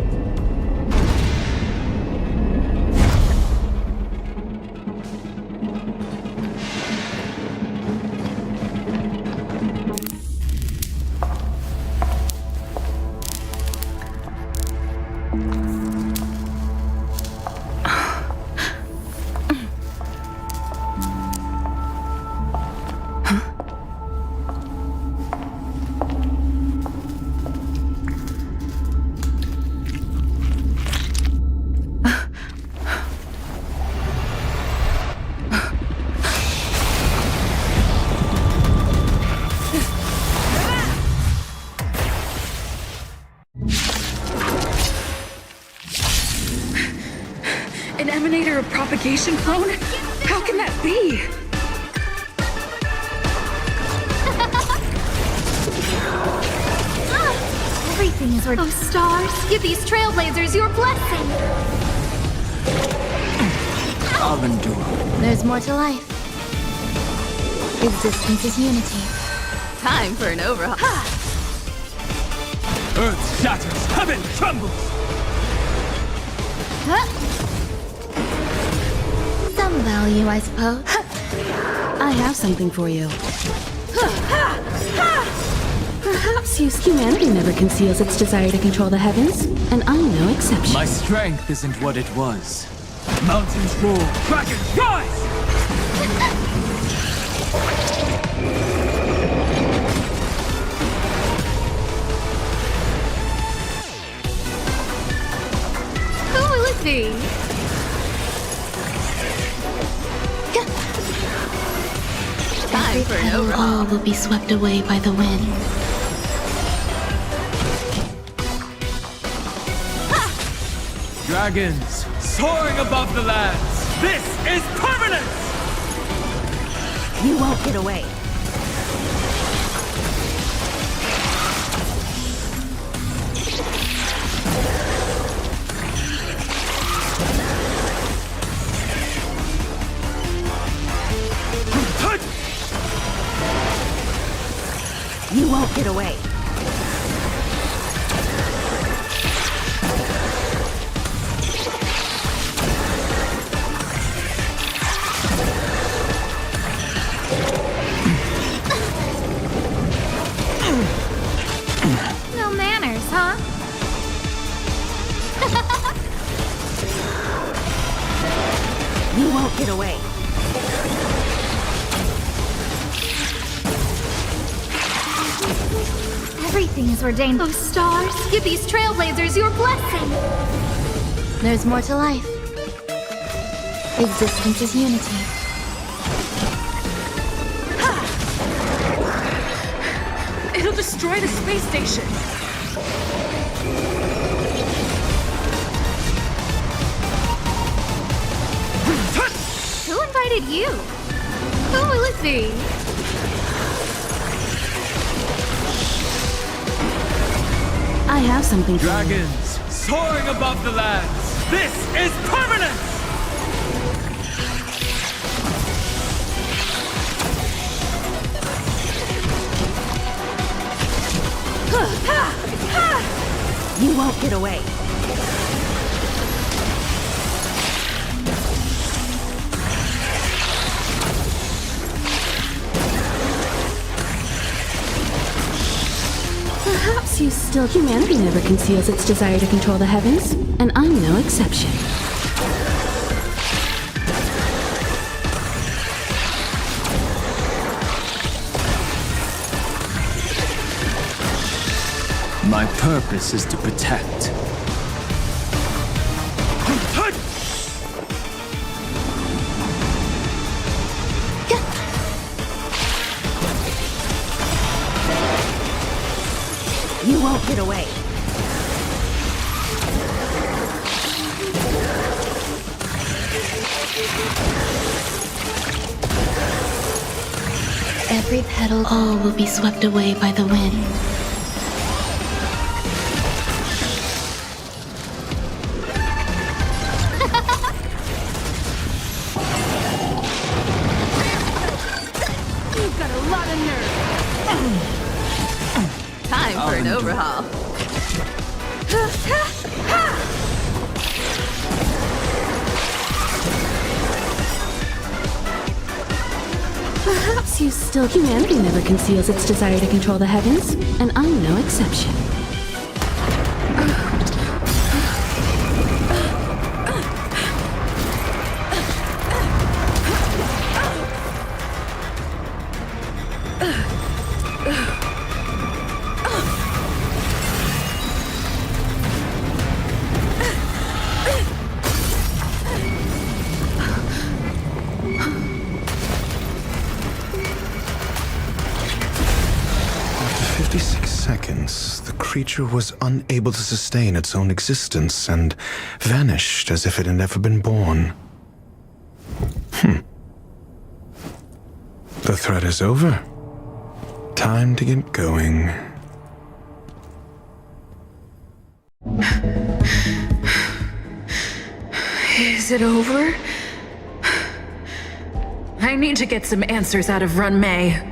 An emanator of propagation clone? How can that be? Everything is worth. Oh, stars, give these trailblazers your blessing. I'll endure. There's more to life. Existence is unity. Time for an overhaul. Earth shatters, heaven trembles. Some value, I suppose. I have something for you. Perhaps humanity never conceals its desire to control the heavens, and I'm no exception. My strength isn't what it was. Mountains roar, dragons rise! Who will it be? Time for an overhaul. All will be swept away by the wind. Dragons, soaring above the lands. This is permanence! You won't get away. You won't get away. No manners, huh? You won't get away. Everything is ordained. Oh, stars, give these trailblazers your blessing. There's more to life. Existence is unity. It'll destroy the space station. Who invited you? Who will it be? I have something for you. Dragons, soaring above the lands. This is permanence! away. Perhaps you still... Humanity never conceals its desire to control the heavens, and I'm no exception. My purpose is to protect. You won't get away. Every petal, all will be swept away by the wind. You've got a lot of nerve. Time for an overhaul. Perhaps you still... Humanity never conceals its desire to control the heavens, and I'm no exception. The creature was unable to sustain its own existence and vanished as if it had never been born. The threat is over. Time to get going. Is it over? I need to get some answers out of Run May.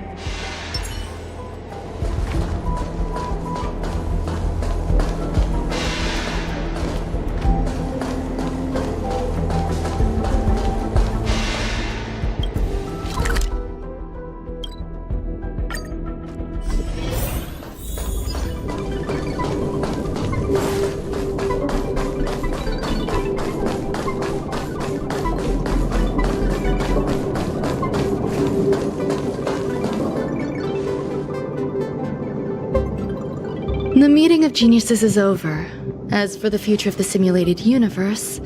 The meeting of geniuses is over. As for the future of the simulated universe,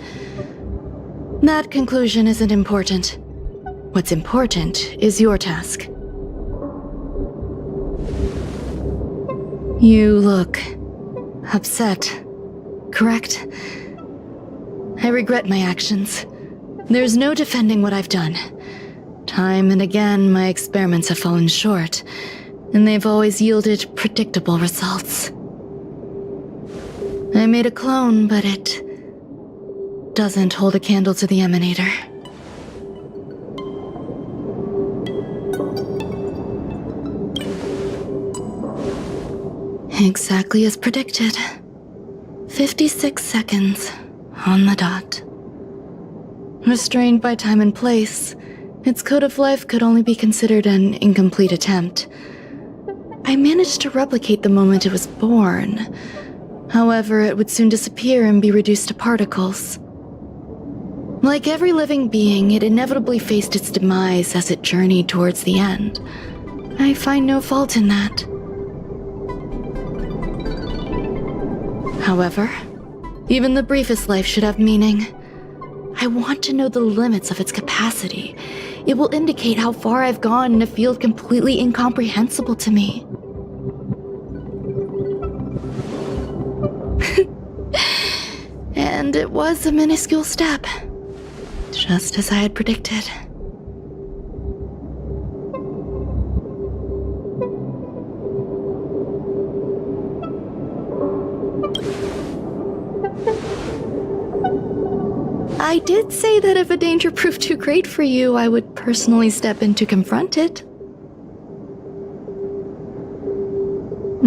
that conclusion isn't important. What's important is your task. You look upset, correct? I regret my actions. There's no defending what I've done. Time and again, my experiments have fallen short, and they've always yielded predictable results. I made a clone, but it doesn't hold a candle to the emanator. Exactly as predicted. 56 seconds on the dot. Restrained by time and place, its code of life could only be considered an incomplete attempt. I managed to replicate the moment it was born. However, it would soon disappear and be reduced to particles. Like every living being, it inevitably faced its demise as it journeyed towards the end. I find no fault in that. However, even the briefest life should have meaning. I want to know the limits of its capacity. It will indicate how far I've gone in a field completely incomprehensible to me. And it was a minuscule step, just as I had predicted. I did say that if a danger proved too great for you, I would personally step in to confront it.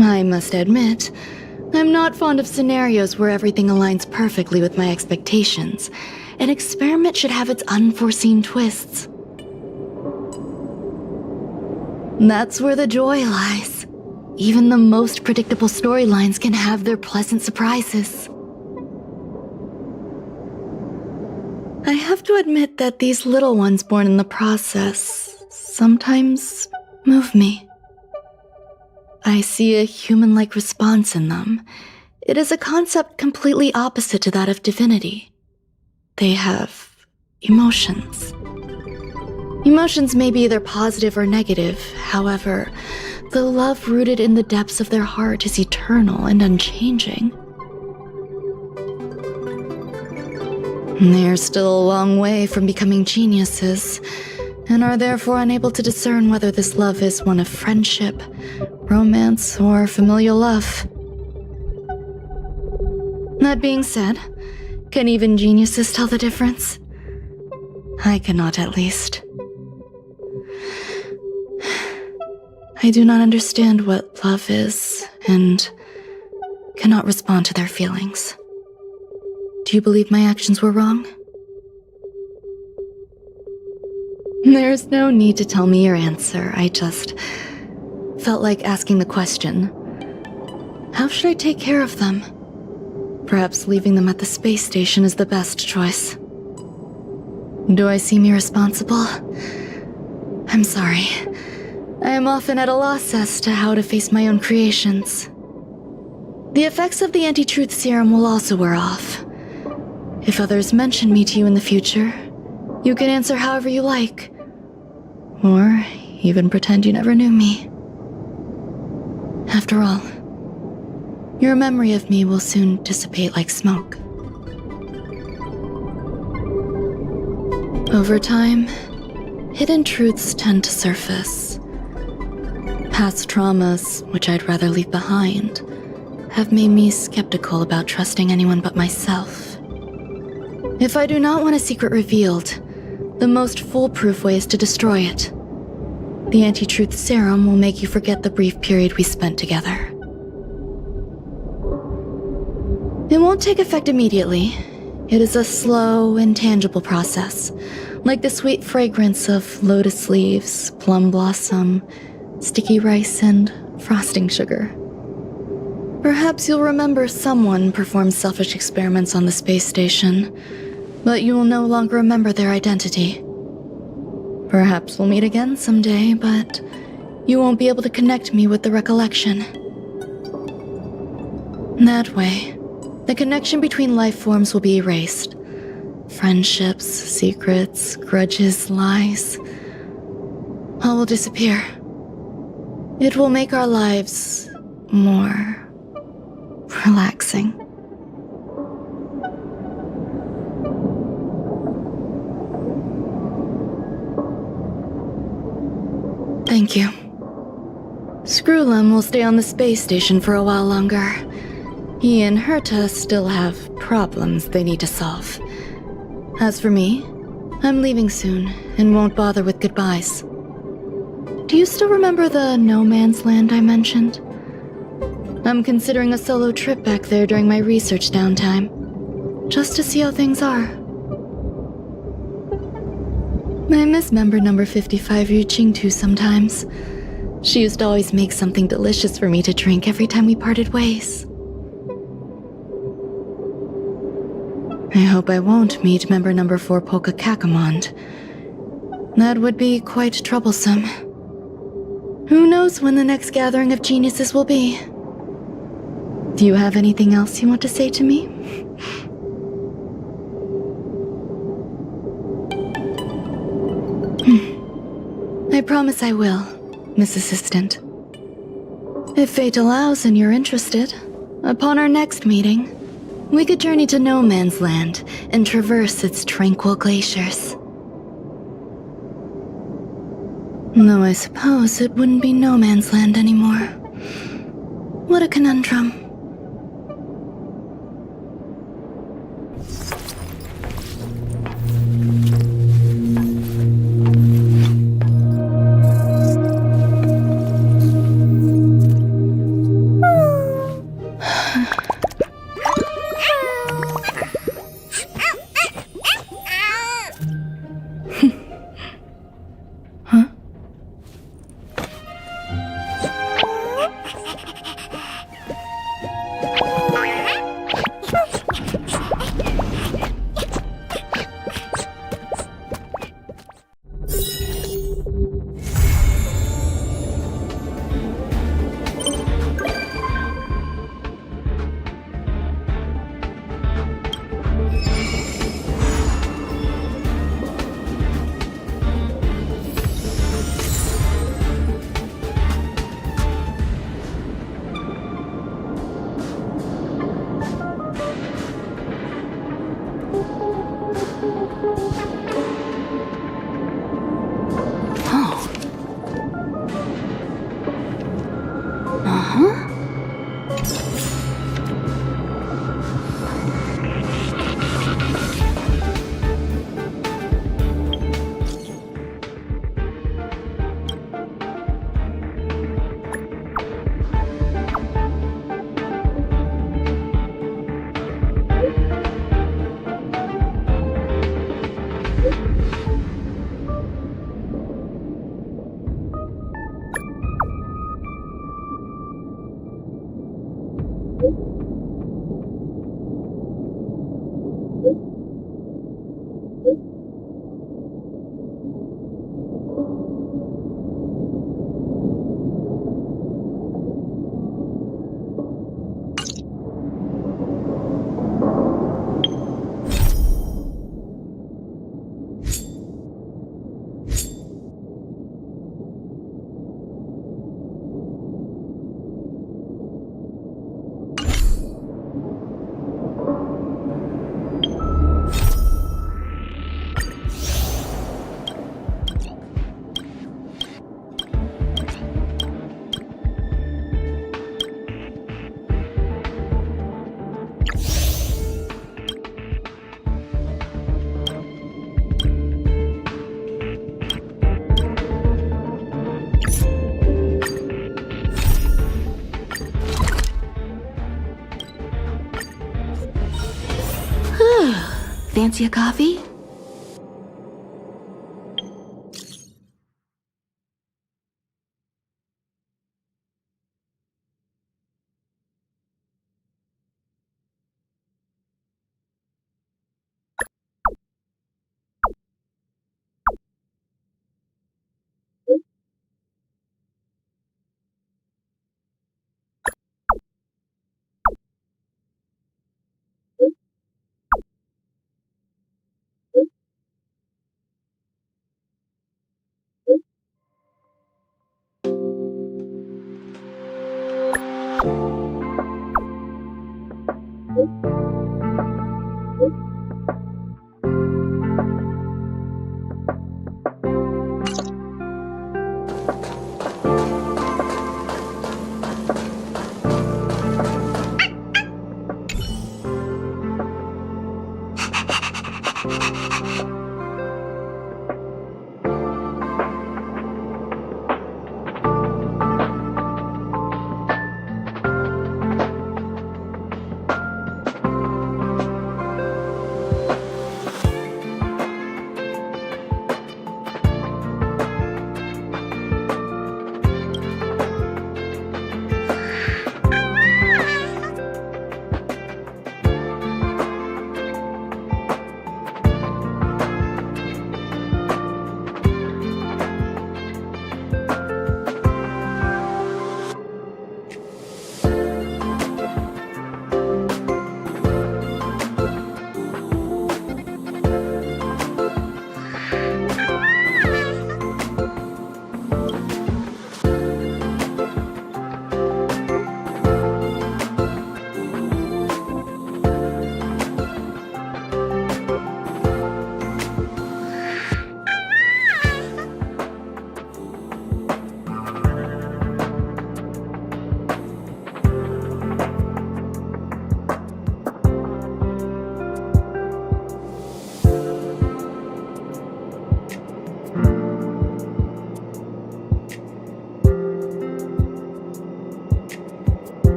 I must admit, I'm not fond of scenarios where everything aligns perfectly with my expectations. An experiment should have its unforeseen twists. That's where the joy lies. Even the most predictable storylines can have their pleasant surprises. I have to admit that these little ones born in the process sometimes move me. I see a human-like response in them. It is a concept completely opposite to that of divinity. They have emotions. Emotions may be either positive or negative. However, the love rooted in the depths of their heart is eternal and unchanging. They're still a long way from becoming geniuses, and are therefore unable to discern whether this love is one of friendship, romance, or familial love. That being said, can even geniuses tell the difference? I cannot, at least. I do not understand what love is, and cannot respond to their feelings. Do you believe my actions were wrong? There's no need to tell me your answer. I just felt like asking the question. How should I take care of them? Perhaps leaving them at the space station is the best choice. Do I seem irresponsible? I'm sorry. I am often at a loss as to how to face my own creations. The effects of the anti-truth serum will also wear off. If others mention me to you in the future, you can answer however you like. Or even pretend you never knew me. After all, your memory of me will soon dissipate like smoke. Over time, hidden truths tend to surface. Past traumas, which I'd rather leave behind, have made me skeptical about trusting anyone but myself. If I do not want a secret revealed, the most foolproof way is to destroy it. The anti-truth serum will make you forget the brief period we spent together. It won't take effect immediately. It is a slow, intangible process, like the sweet fragrance of lotus leaves, plum blossom, sticky rice, and frosting sugar. Perhaps you'll remember someone performed selfish experiments on the space station, but you will no longer remember their identity. Perhaps we'll meet again someday, but you won't be able to connect me with the recollection. That way, the connection between life forms will be erased. Friendships, secrets, grudges, lies, all will disappear. It will make our lives more relaxing. Thank you. Screwlum will stay on the space station for a while longer. He and Herta still have problems they need to solve. As for me, I'm leaving soon and won't bother with goodbyes. Do you still remember the no man's land I mentioned? I'm considering a solo trip back there during my research downtime, just to see how things are. I miss member number 55 Yuqingtu sometimes. She used to always make something delicious for me to drink every time we parted ways. I hope I won't meet member number 4 Polka Kakamond. That would be quite troublesome. Who knows when the next gathering of geniuses will be? Do you have anything else you want to say to me? I promise I will, Miss Assistant. If fate allows and you're interested, upon our next meeting, we could journey to No Man's Land and traverse its tranquil glaciers. Though I suppose it wouldn't be No Man's Land anymore. What a conundrum. Fancy a coffee?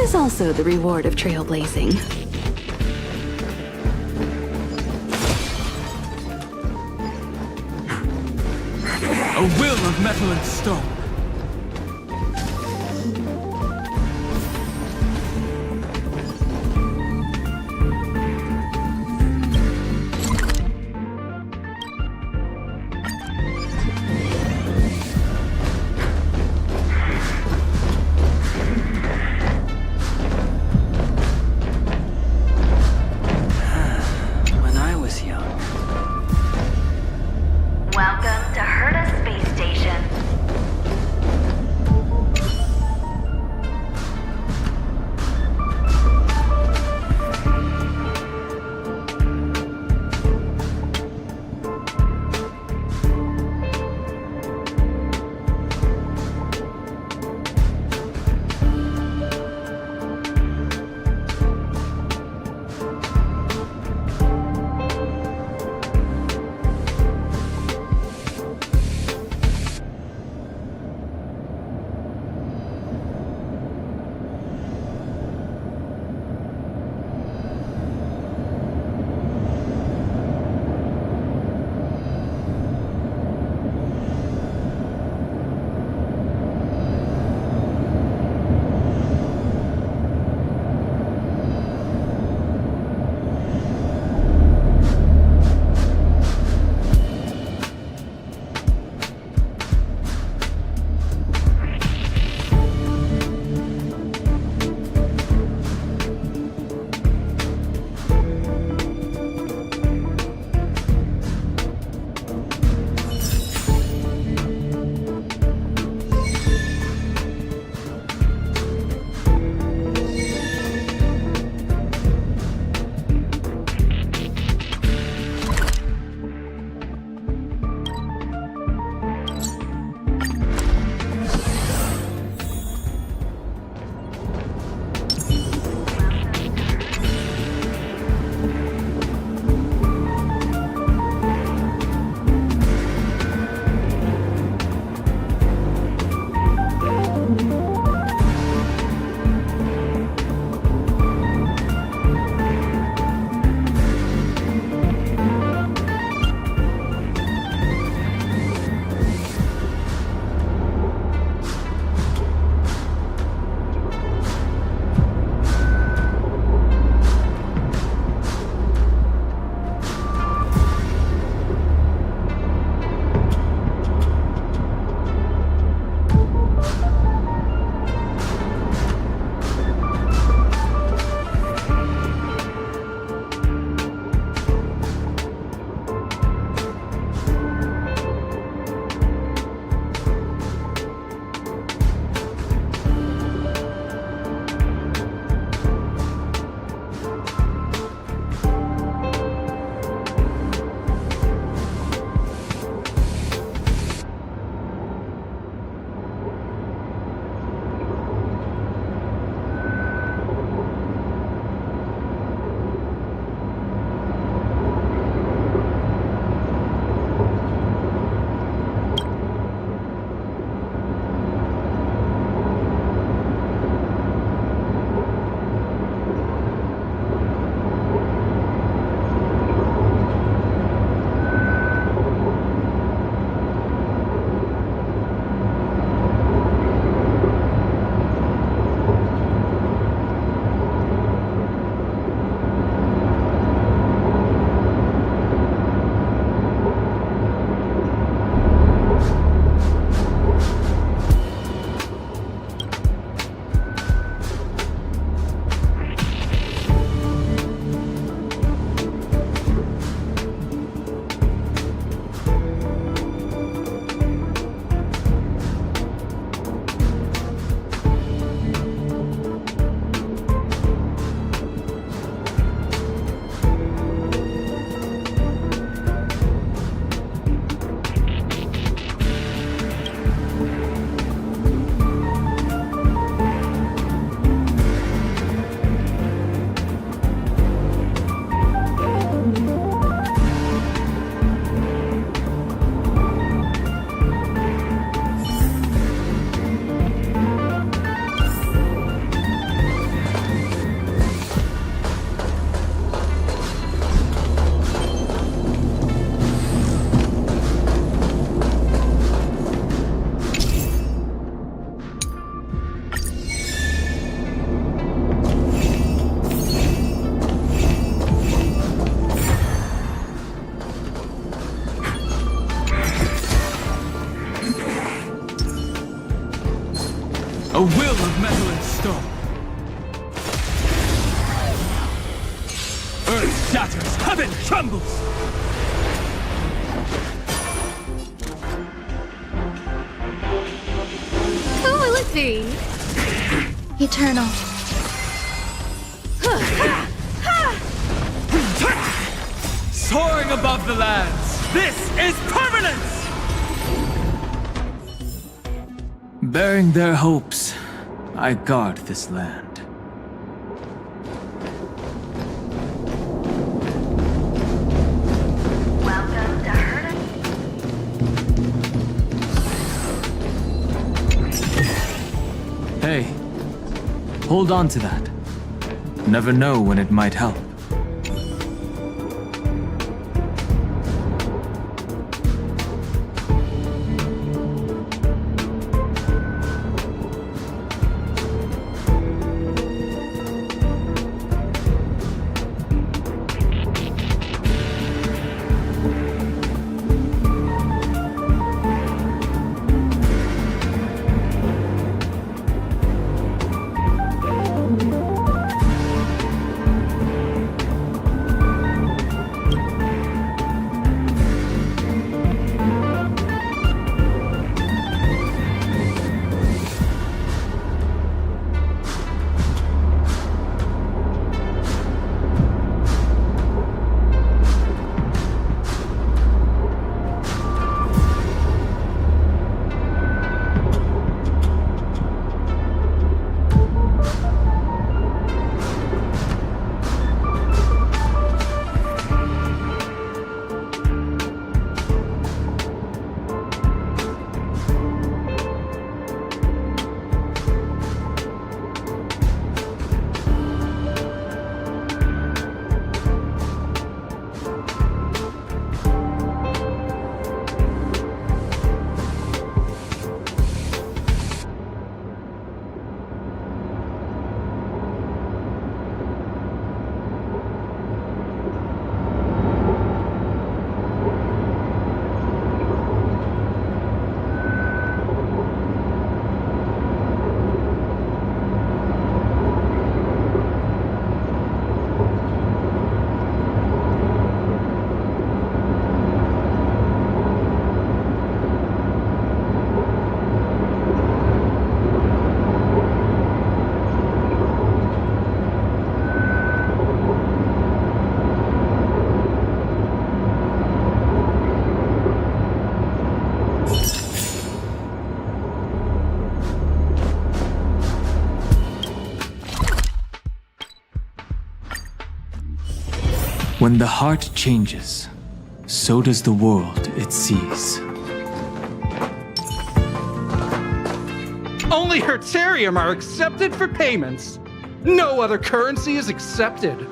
is also the reward of trailblazing. A will of metal and stone. When I was young. Welcome to Herta Space Station. shatters, heaven trembles! Who will it be? Eternal. Soaring above the lands, this is permanence! Bearing their hopes, I guard this land. Welcome to Herda. Hey, hold on to that. Never know when it might help. When the heart changes, so does the world it sees. Only Hertarium are accepted for payments. No other currency is accepted.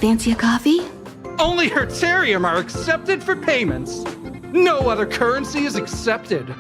Fancy a coffee? Only Hertarium are accepted for payments. No other currency is accepted.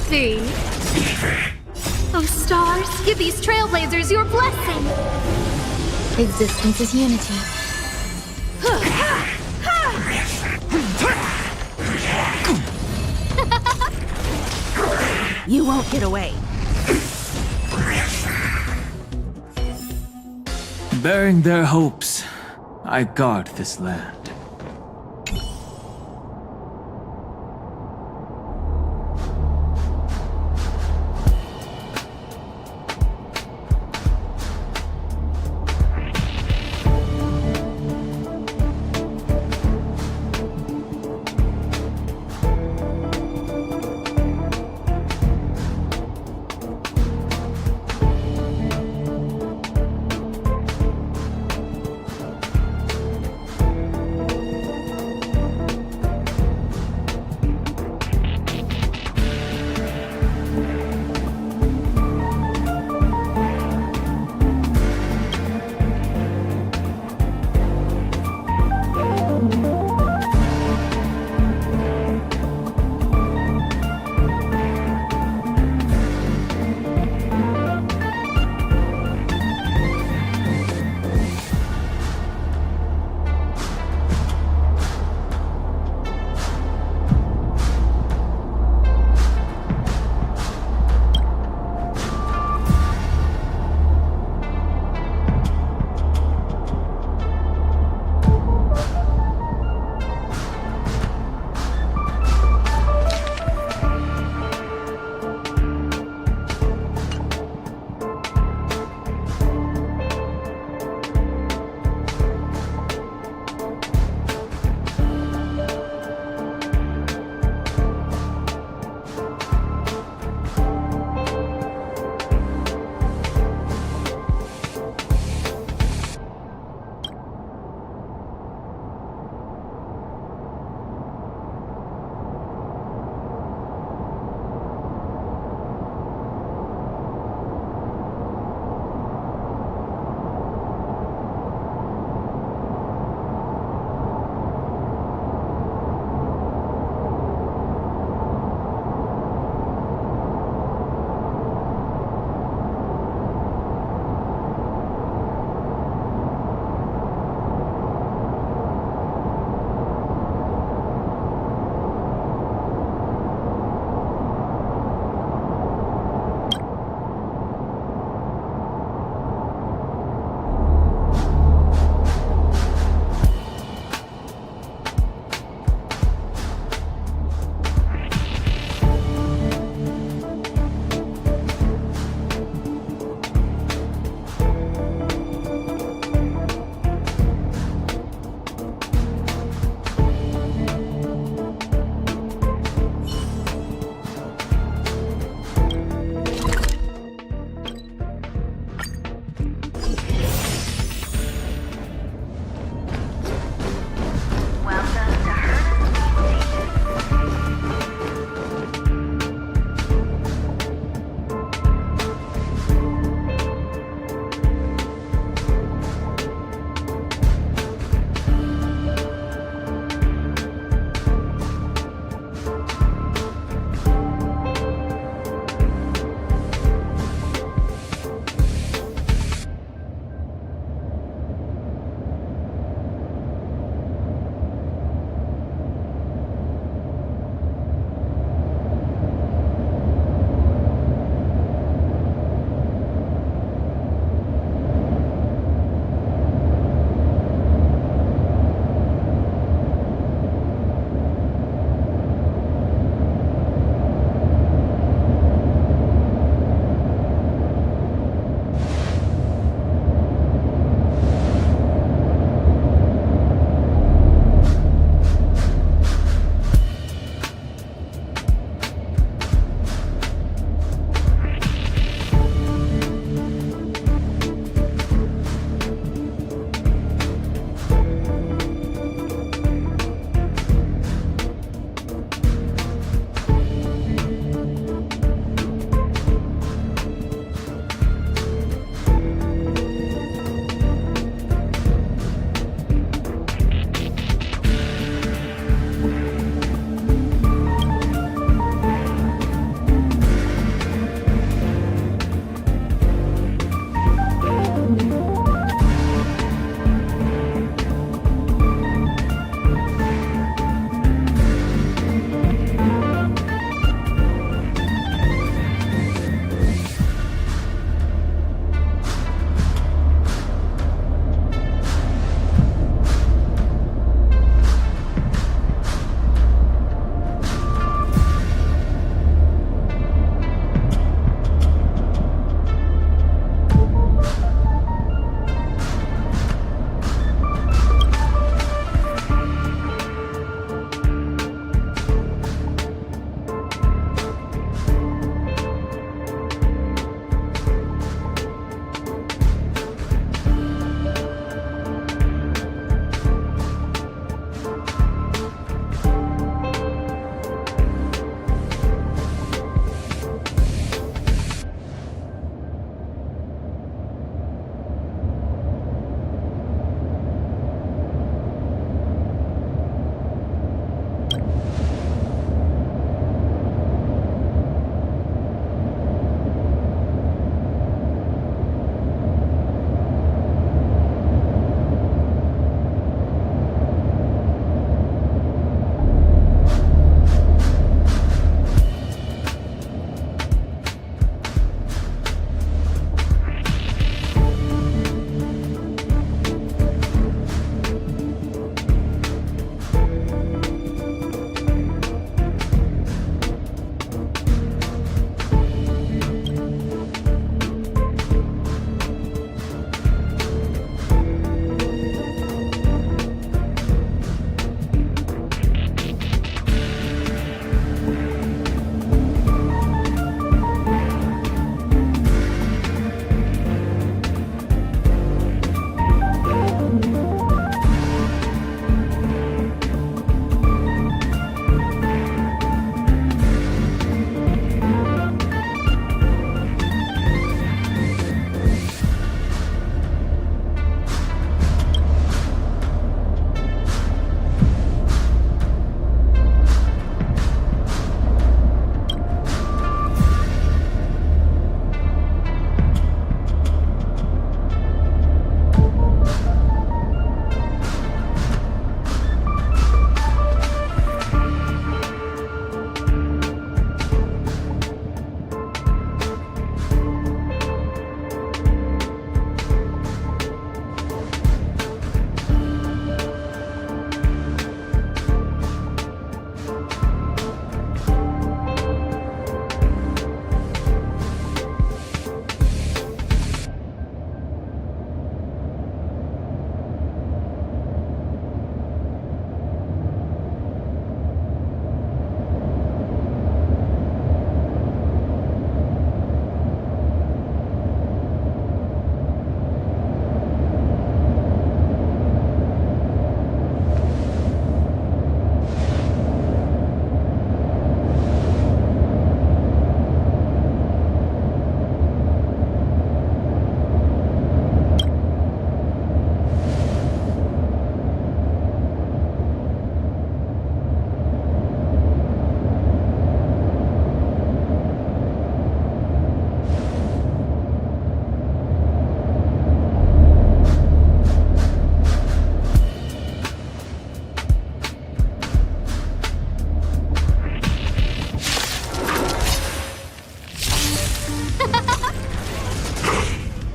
see. Oh, stars, give these trailblazers your blessing. Existence is unity. You won't get away. Bearing their hopes, I guard this land.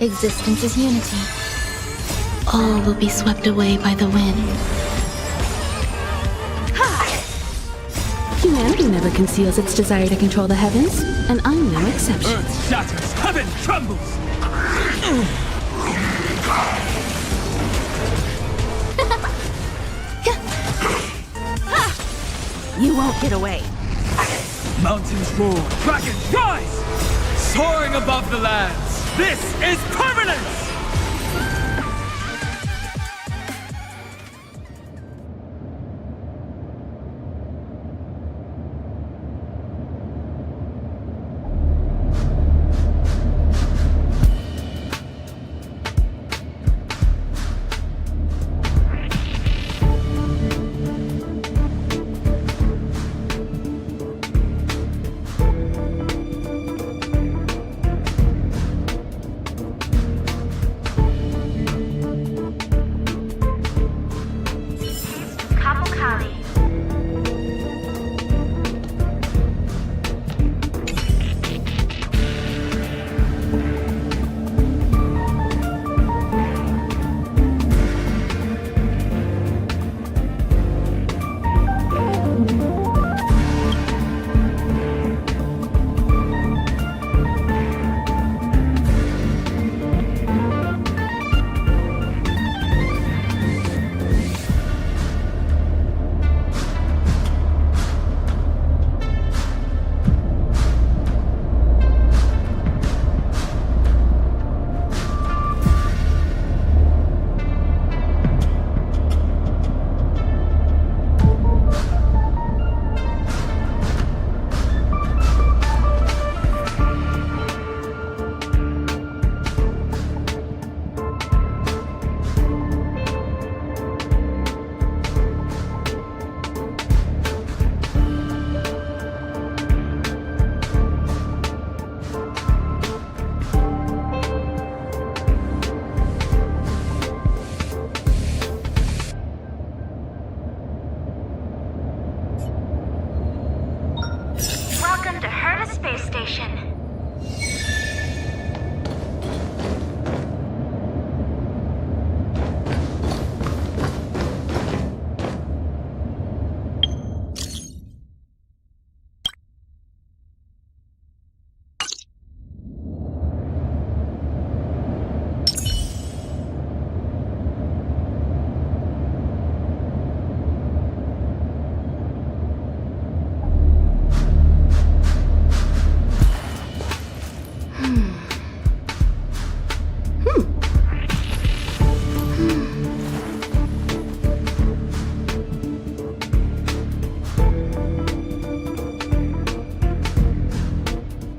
Existence is unity. All will be swept away by the wind. Humanity never conceals its desire to control the heavens, and I'm no exception. Earth shatters, heaven trembles! You won't get away. Mountains roar, dragons rise! Soaring above the lands, this is permanence!